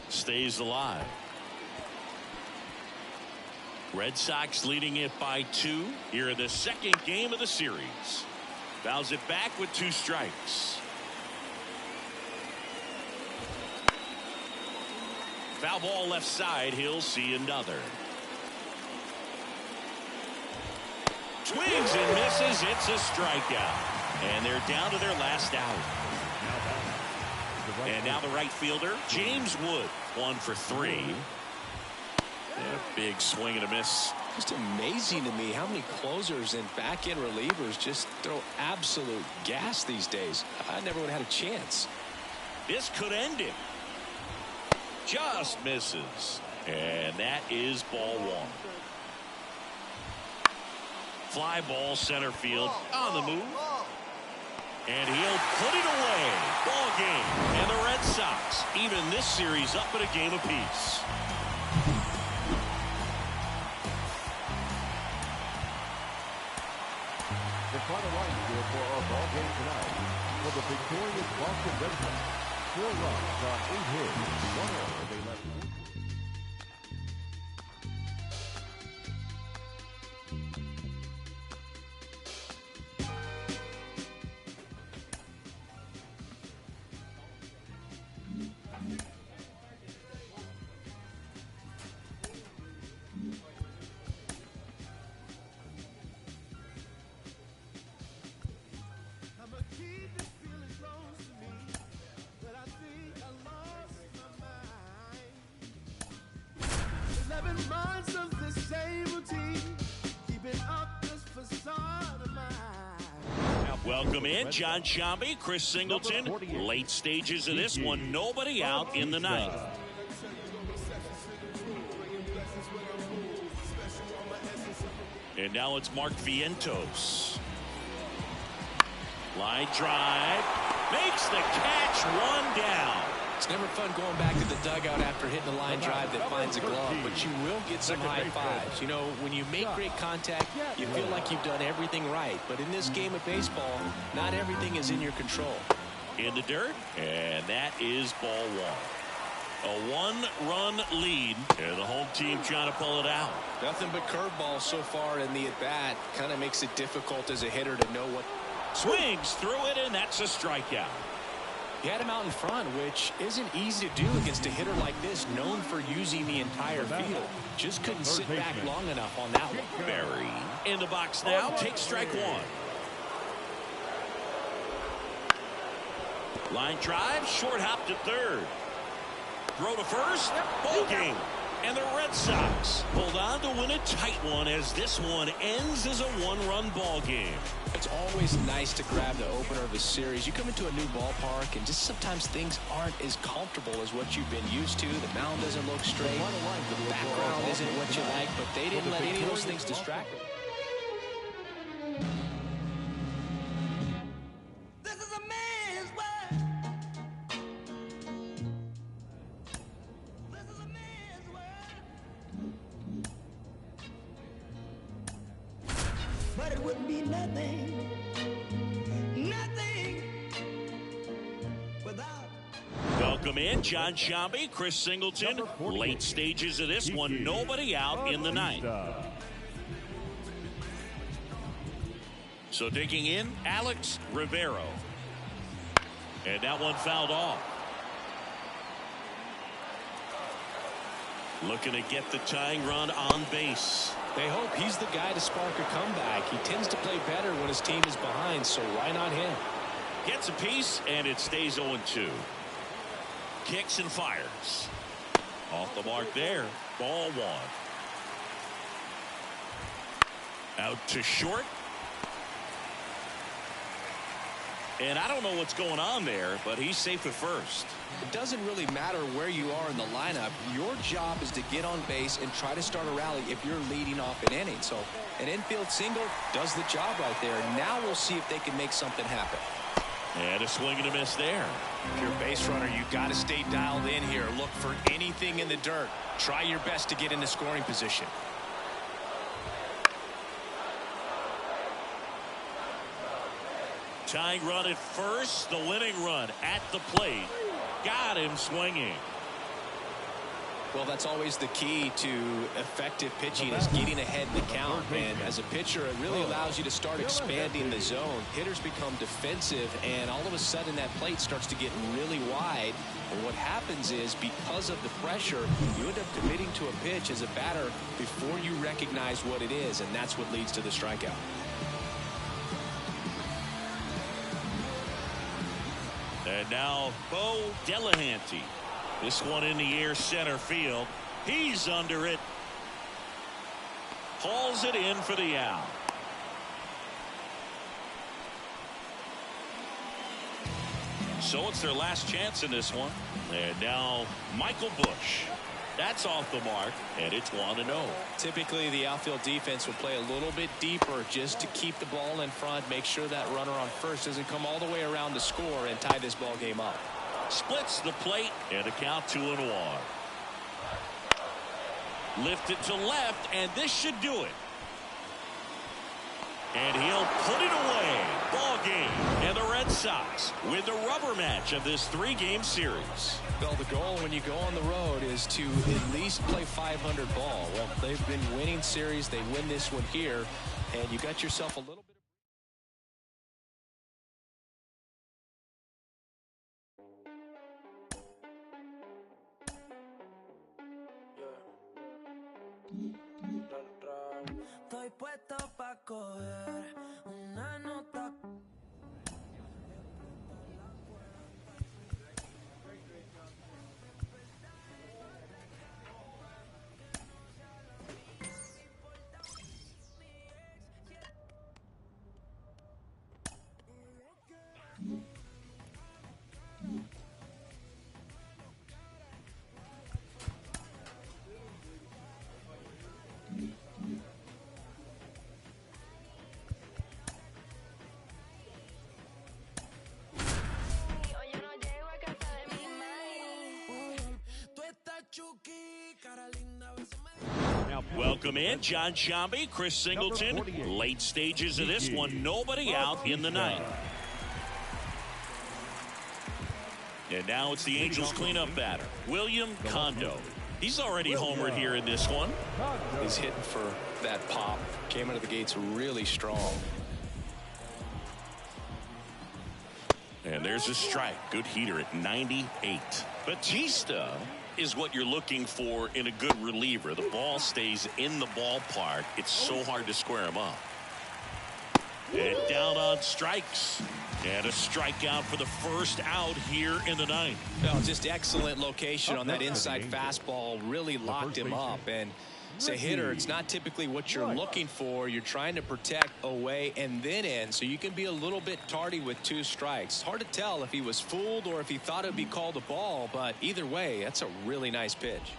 Stays alive. Red Sox leading it by 2 here in the second game of the series. Fouls it back with 2 strikes. Foul ball left side. He'll see another. Swings and misses. It's a strikeout. And they're down to their last out. And now the right fielder, James Wood, 1 for 3. And a big swing and a miss. Just amazing to me how many closers and back-end relievers just throw absolute gas these days. I never would have had a chance. This could end it. Just misses. And that is ball 1. Fly ball center field on the move. And he'll put it away. Ball game. And the Red Sox even this series up at a game apiece. The final line score for our ball game tonight. For the victorious Boston Red Sox, 4 runs on 8 hits, 1 error. They left 4. table tea, keeping up this facade of mine. Welcome in, John Shambi, Chris Singleton. Late stages of this one, nobody out in the ninth. And now it's Mark Vientos. Line drive, makes the catch, one down. It's never fun going back to the dugout after hitting a line drive that finds a glove, but you will get some high fives. You know, when you make great contact, you feel like you've done everything right. But in this game of baseball, not everything is in your control. In the dirt, and that is ball one. A one-run lead, and the whole team trying to pull it out. Nothing but curveballs so far in the at-bat. Kind of makes it difficult as a hitter to know what. Swings through it, and that's a strikeout. He had him out in front, which isn't easy to do against a hitter like this, known for using the entire field. Just couldn't sit back long enough on that one. Barry in the box now, takes strike one. Line drive, short hop to third. Throw to first, ball game. And the Red Sox hold on to win a tight one as this one ends as a one-run ball game. It's always nice to grab the opener of a series. You come into a new ballpark and just sometimes things aren't as comfortable as what you've been used to. The mound doesn't look straight. The background isn't what you like, but they didn't let any of those things distract them. This is a man's world. This is a man's world. But it wouldn't be nothing without. Welcome in, John Shambi, Chris Singleton. Late stages of this one, nobody out in the ninth. So digging in, Alex Rivero. And that one fouled off. Looking to get the tying run on base. They hope he's the guy to spark a comeback. He tends to play better when his team is behind, so why not him? Gets a piece, and it stays 0-2. Kicks and fires. Off the mark there. Ball one. Out to short. And I don't know what's going on there, but he's safe at first. It doesn't really matter where you are in the lineup. Your job is to get on base and try to start a rally if you're leading off an inning. So an infield single does the job right there. Now we'll see if they can make something happen. And a swing and a miss there. If you're a base runner, you got to stay dialed in here. Look for anything in the dirt. Try your best to get into scoring position. Tying run at first, the winning run at the plate. Got him swinging. Well, that's always the key to effective pitching is getting ahead in the count. And as a pitcher, it really allows you to start expanding the zone. Hitters become defensive, and all of a sudden that plate starts to get really wide. And what happens is, because of the pressure, you end up committing to a pitch as a batter before you recognize what it is, and that's what leads to the strikeout. And now Bo Delahanty. This one in the air center field. He's under it. Hauls it in for the out. So it's their last chance in this one. And now Michael Bush. That's off the mark, and it's 1-0. Typically, the outfield defense will play a little bit deeper just to keep the ball in front, make sure that runner on first doesn't come all the way around to score and tie this ball game up. Splits the plate, and a count 2-1. Lift it to left, and this should do it. And he'll put it away. Ball game. And the Red Sox win the rubber match of this 3-game series. Well, the goal when you go on the road is to at least play 500 ball. Well, they've been winning series. They win this one here, and you got yourself a little bit. Estoy puesto pa' coger una nota. Welcome in, John Shambi, Chris Singleton. Late stages of this one, nobody out in the ninth. And now it's the Angels cleanup batter, William Kondo. He's already homered here in this one. He's hitting for that pop. Came out of the gates really strong. And there's a strike. Good heater at 98. Batista is what you're looking for in a good reliever. The ball stays in the ballpark. It's so hard to square him up. And down on strikes. And a strikeout for the first out here in the ninth. No, just excellent location on that inside fastball. Really locked him up. And as a hitter, it's not typically what you're looking for. You're trying to protect away and then in, so you can be a little bit tardy with 2 strikes. Hard to tell if he was fooled or if he thought it would be called a ball, but either way, that's a really nice pitch.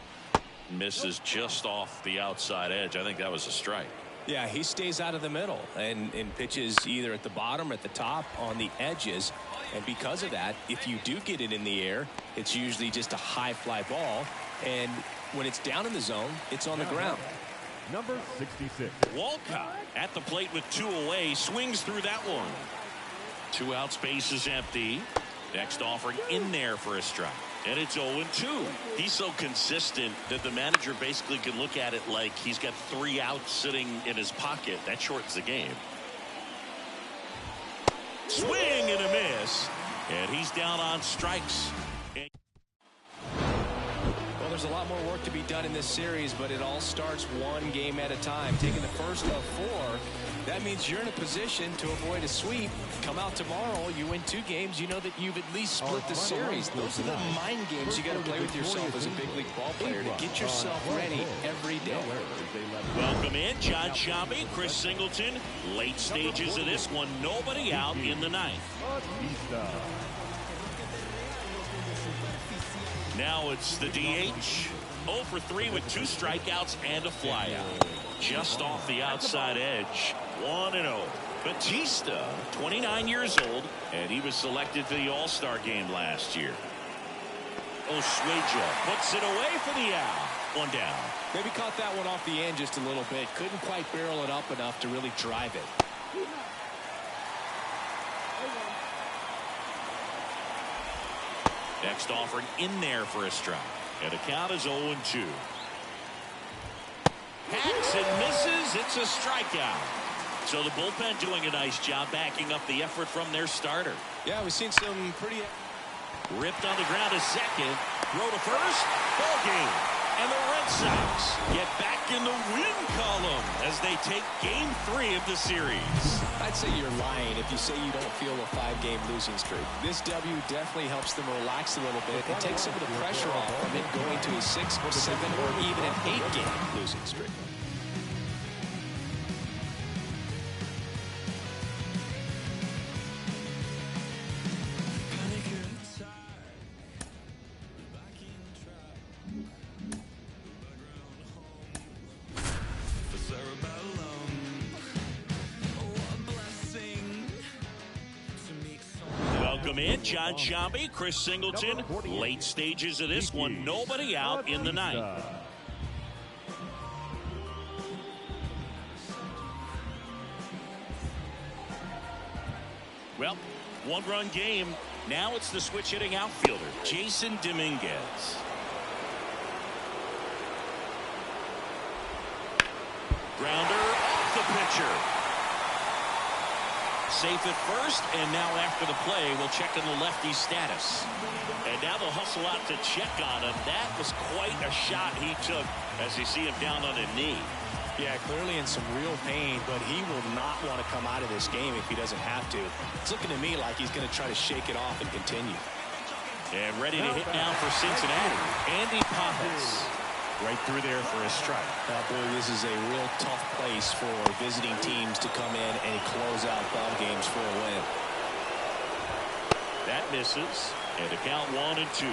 Misses just off the outside edge. I think that was a strike. Yeah, he stays out of the middle and pitches either at the bottom or at the top on the edges. And because of that, if you do get it in the air, it's usually just a high fly ball. And when it's down in the zone, it's on the ground. Number 66. Walcott at the plate with 2 away, swings through that one. 2 outs, base is empty. Next offering in there for a strike. And it's 0-2. He's so consistent that the manager basically can look at it like he's got 3 outs sitting in his pocket. That shortens the game. Swing and a miss. And he's down on strikes. Well, there's a lot more work to be done in this series, but it all starts 1 game at a time. Taking the first of 4, that means you're in a position to avoid a sweep. Come out tomorrow, you win 2 games, you know that you've at least split the series. Those are the mind games you got to play with yourself as a big league ball player to get yourself ready every day. Welcome in, John Shambi, Chris Singleton. Late stages of this one, nobody out in the ninth. Now it's the DH. 0 for 3 with 2 strikeouts and a flyout. Just off the outside edge. 1-0. Batista, 29 years old, and he was selected for the All-Star game last year. Osweja puts it away for the out. 1 down. Maybe caught that one off the end just a little bit. Couldn't quite barrel it up enough to really drive it. Next offering in there for a strike. And the count is 0-2. Hacks and misses. It's a strikeout. So the bullpen doing a nice job backing up the effort from their starter. Yeah, we've seen some pretty... Ripped on the ground to second. Throw to first. Ball game. And the Red Sox get back in the win column as they take game 3 of the series. I'd say you're lying if you say you don't feel a 5-game losing streak. This W definitely helps them relax a little bit and take some of the pressure off from it going to a 6 or 7 or even an 8-game losing streak. Welcome in, John Shambi, Chris Singleton. Late stages of this one, nobody out in the ninth. Well, 1-run game. Now it's the switch hitting outfielder, Jason Dominguez. Grounder off the pitcher. Safe at first, and now after the play, we'll check on the lefty's status. And now they'll hustle out to check on him. That was quite a shot he took as you see him down on a knee. Yeah, clearly in some real pain, but he will not want to come out of this game if he doesn't have to. It's looking to me like he's going to try to shake it off and continue. And ready to hit now for Cincinnati, Andy Pappas. Right through there for a strike. Boy, this is a real tough place for visiting teams to come in and close out ball games for a win. That misses, and the count 1-2.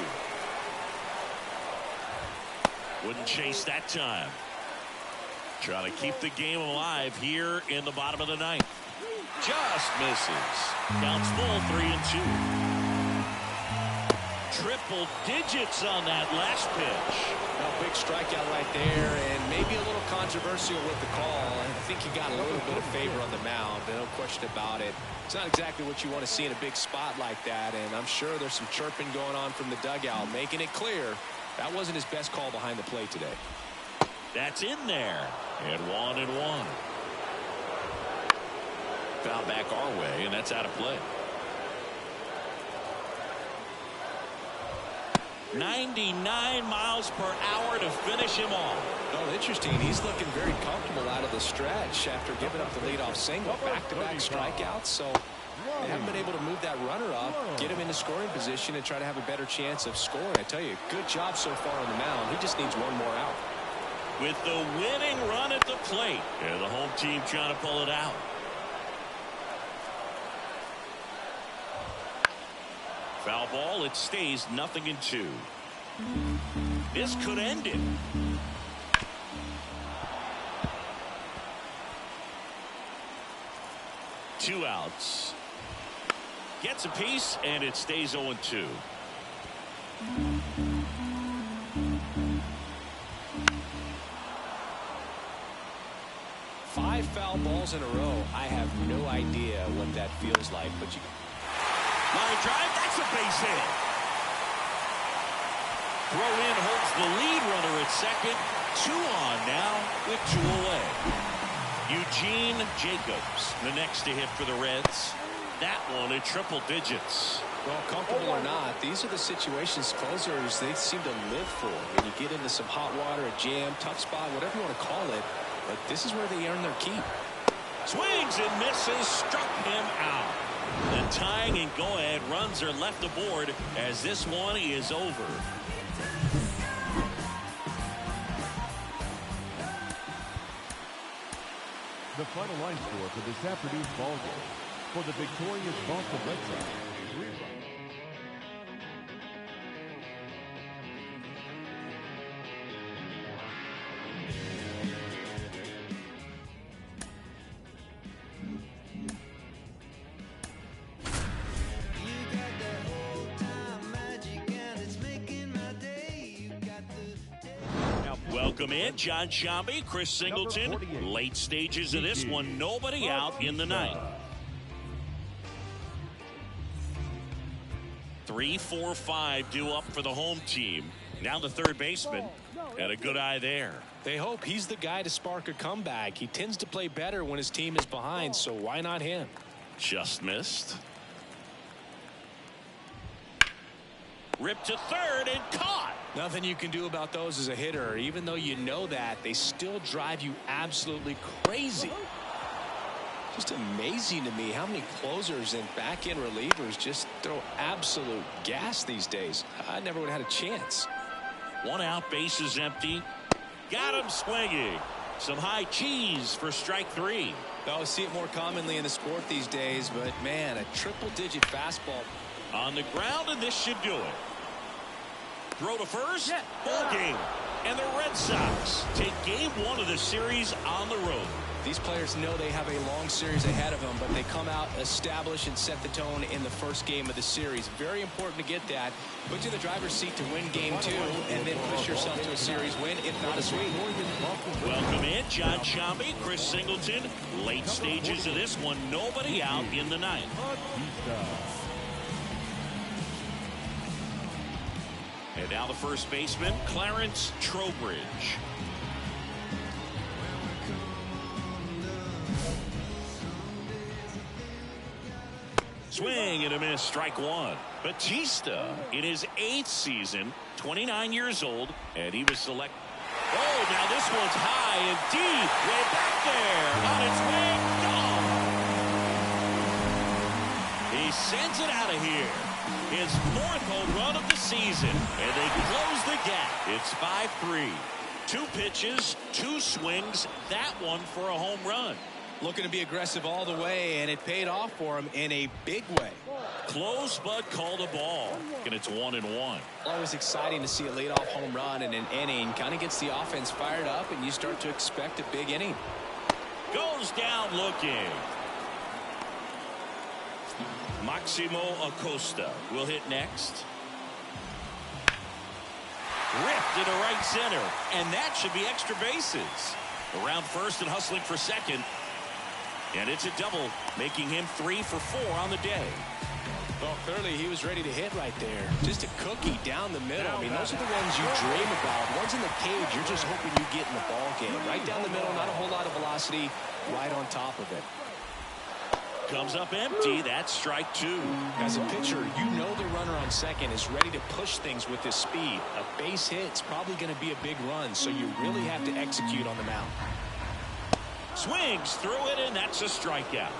Wouldn't chase that time. Trying to keep the game alive here in the bottom of the ninth. Just misses. Counts full, 3-2. triple digits on that last pitch. A big strikeout right there, and maybe a little controversial with the call. I think he got a little bit of favor on the mound, no question about it. It's not exactly what you want to see in a big spot like that, and I'm sure there's some chirping going on from the dugout, making it clear that wasn't his best call behind the plate today. That's in there, and 1-1. Foul back our way, and that's out of play. 99 miles per hour to finish him off. Oh, interesting. He's looking very comfortable out of the stretch after giving up the leadoff single. Back-to-back strikeouts, so they haven't been able to move that runner up, get him into scoring position, and try to have a better chance of scoring. I tell you, good job so far on the mound. He just needs one more out. With the winning run at the plate, and the home team trying to pull it out. Foul ball, it stays 0-2. This could end it. Two outs. Gets a piece, and it stays 0-2. Five foul balls in a row. I have no idea what that feels like, but you... Line drive, that's a base hit. Throw in holds the lead runner at second. 2 on now with 2 away. Eugene Jacobs, the next to hit for the Reds. That one at triple digits. Well, comfortable or not, these are the situations closers they seem to live for. When you get into some hot water, a jam, tough spot, whatever you want to call it, but this is where they earn their keep. Swings and misses, struck him out. The tying and go-ahead runs are left aboard as this one is over. The final line score for this afternoon's ball game. For the victorious Boston Red Sox, 3 runs. Welcome in, John Shambi, Chris Singleton. Late stages of this one, nobody out in the ninth. 3, 4, 5 due up for the home team. Now the third baseman, and a good eye there. They hope he's the guy to spark a comeback. He tends to play better when his team is behind, so why not him? Just missed. Ripped to third and caught. Nothing you can do about those as a hitter. Even though you know that, they still drive you absolutely crazy. Just amazing to me how many closers and back-end relievers just throw absolute gas these days. I never would have had a chance. 1 out, bases empty. Got him swinging. Some high cheese for strike 3. I see it more commonly in the sport these days, but man, a triple-digit fastball. On the ground, and this should do it. Throw to first, ball game. And the Red Sox take game 1 of the series on the road. These players know they have a long series ahead of them, but they come out, establish, and set the tone in the first game of the series. Very important to get that. Put you in the driver's seat to win game 2, and then push yourself to a series win, if not a sweep. Welcome in, John Shambi, Chris Singleton. Late stages of this one, nobody out in the ninth. And now the first baseman, Clarence Trowbridge. Swing and a miss, strike 1. Batista in his 8th season, 29 years old, and he was selected. Oh, now this one's high and deep, way back there on its way, gone. He sends it out of here. His 4th home run of the season, and they close the gap. It's 5-3. 2 pitches, 2 swings, that one for a home run. Looking to be aggressive all the way, and it paid off for him in a big way. Close, but called a ball, and it's 1-1. Always exciting to see a leadoff home run in an inning. Kind of gets the offense fired up, and you start to expect a big inning. Goes down looking. Maximo Acosta will hit next. Ripped into right center. And that should be extra bases. Around first and hustling for second. And it's a double, making him 3 for 4 on the day. Well, clearly he was ready to hit right there. Just a cookie down the middle. I mean, those are the ones you dream about. Ones in the cage, you're just hoping you get in the ball game. Right down the middle, not a whole lot of velocity, right on top of it. Comes up empty. That's strike 2. As a pitcher, you know the runner on second is ready to push things with his speed. A base hit's probably going to be a big run, so you really have to execute on the mound. Swings through it, and that's a strikeout.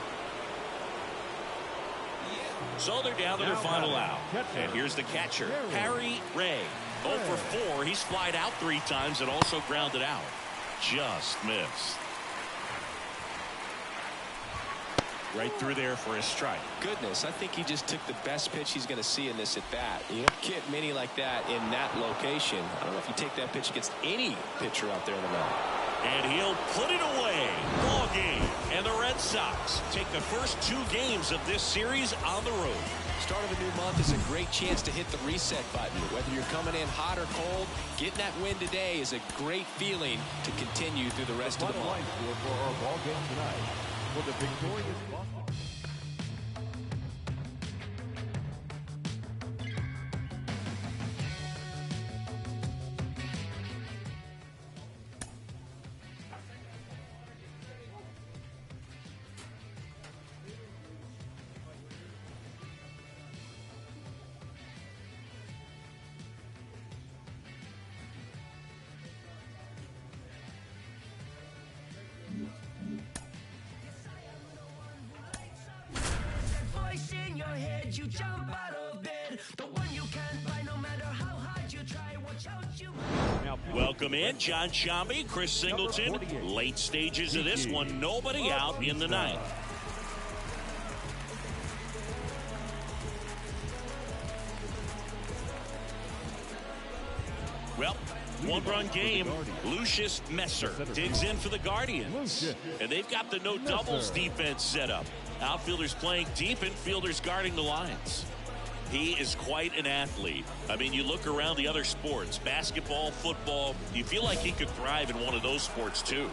So they're down to their final out. And here's the catcher, Harry Ray. 0 for 4. He's flied out 3 times and also grounded out. Just missed. Right through there for his strike. Goodness, I think he just took the best pitch he's going to see in this at bat. You don't get many like that in that location. I don't know if you take that pitch against any pitcher out there in the mound. And he'll put it away. Ball game. And the Red Sox take the first 2 games of this series on the road. Start of a new month is a great chance to hit the reset button. Whether you're coming in hot or cold, getting that win today is a great feeling to continue through the rest of the month. For our ball game tonight, for the victorious Boston. You jump out of bed, the one you can't buy no matter how hard you try. Watch out, you. Welcome in, John Shambi, Chris Singleton. Late stages of this one, nobody out in the ninth. Well, one-run game. Lucius Messer digs in for the Guardians. And they've got the no doubles defense set up. Outfielders playing deep, infielders guarding the lines. He is quite an athlete. I mean, you look around the other sports, basketball, football, you feel like he could thrive in one of those sports too.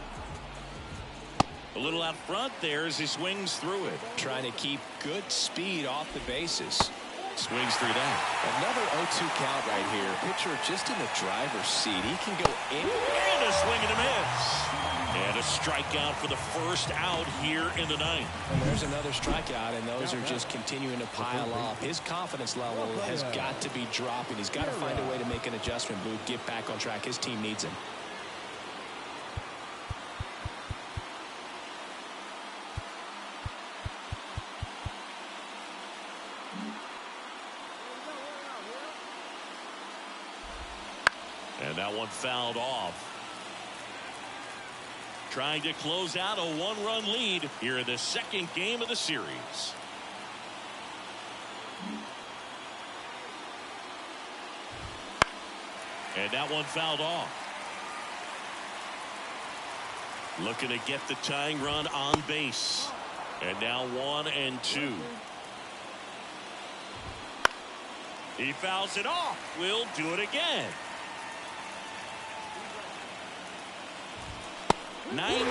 A little out front there as he swings through it. Trying to keep good speed off the bases. Swings through that. Another 0-2 count right here. Pitcher just in the driver's seat. He can go anywhere. And a swing and a miss. And a strikeout for the first out here in the ninth. And there's another strikeout, and those are just continuing to pile up. His confidence level has got to be dropping. He's got to find a way to make an adjustment move, get back on track. His team needs him. And that one fouled off. Trying to close out a one-run lead here in the second game of the series. And that one fouled off. Looking to get the tying run on base. And now 1-2. He fouls it off. We'll do it again. 99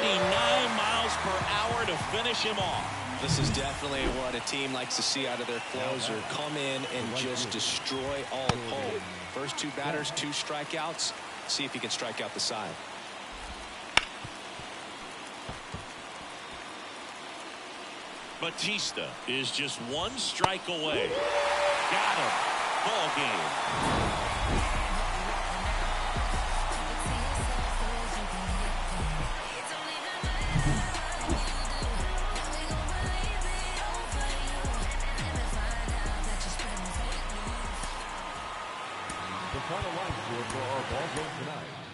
miles per hour to finish him off. This is definitely what a team likes to see out of their closer. Come in and just destroy all hope. First 2 batters, 2 strikeouts. See if he can strike out the side. Batista is just 1 strike away. Got him. Ball game. The final line score for our ball game tonight.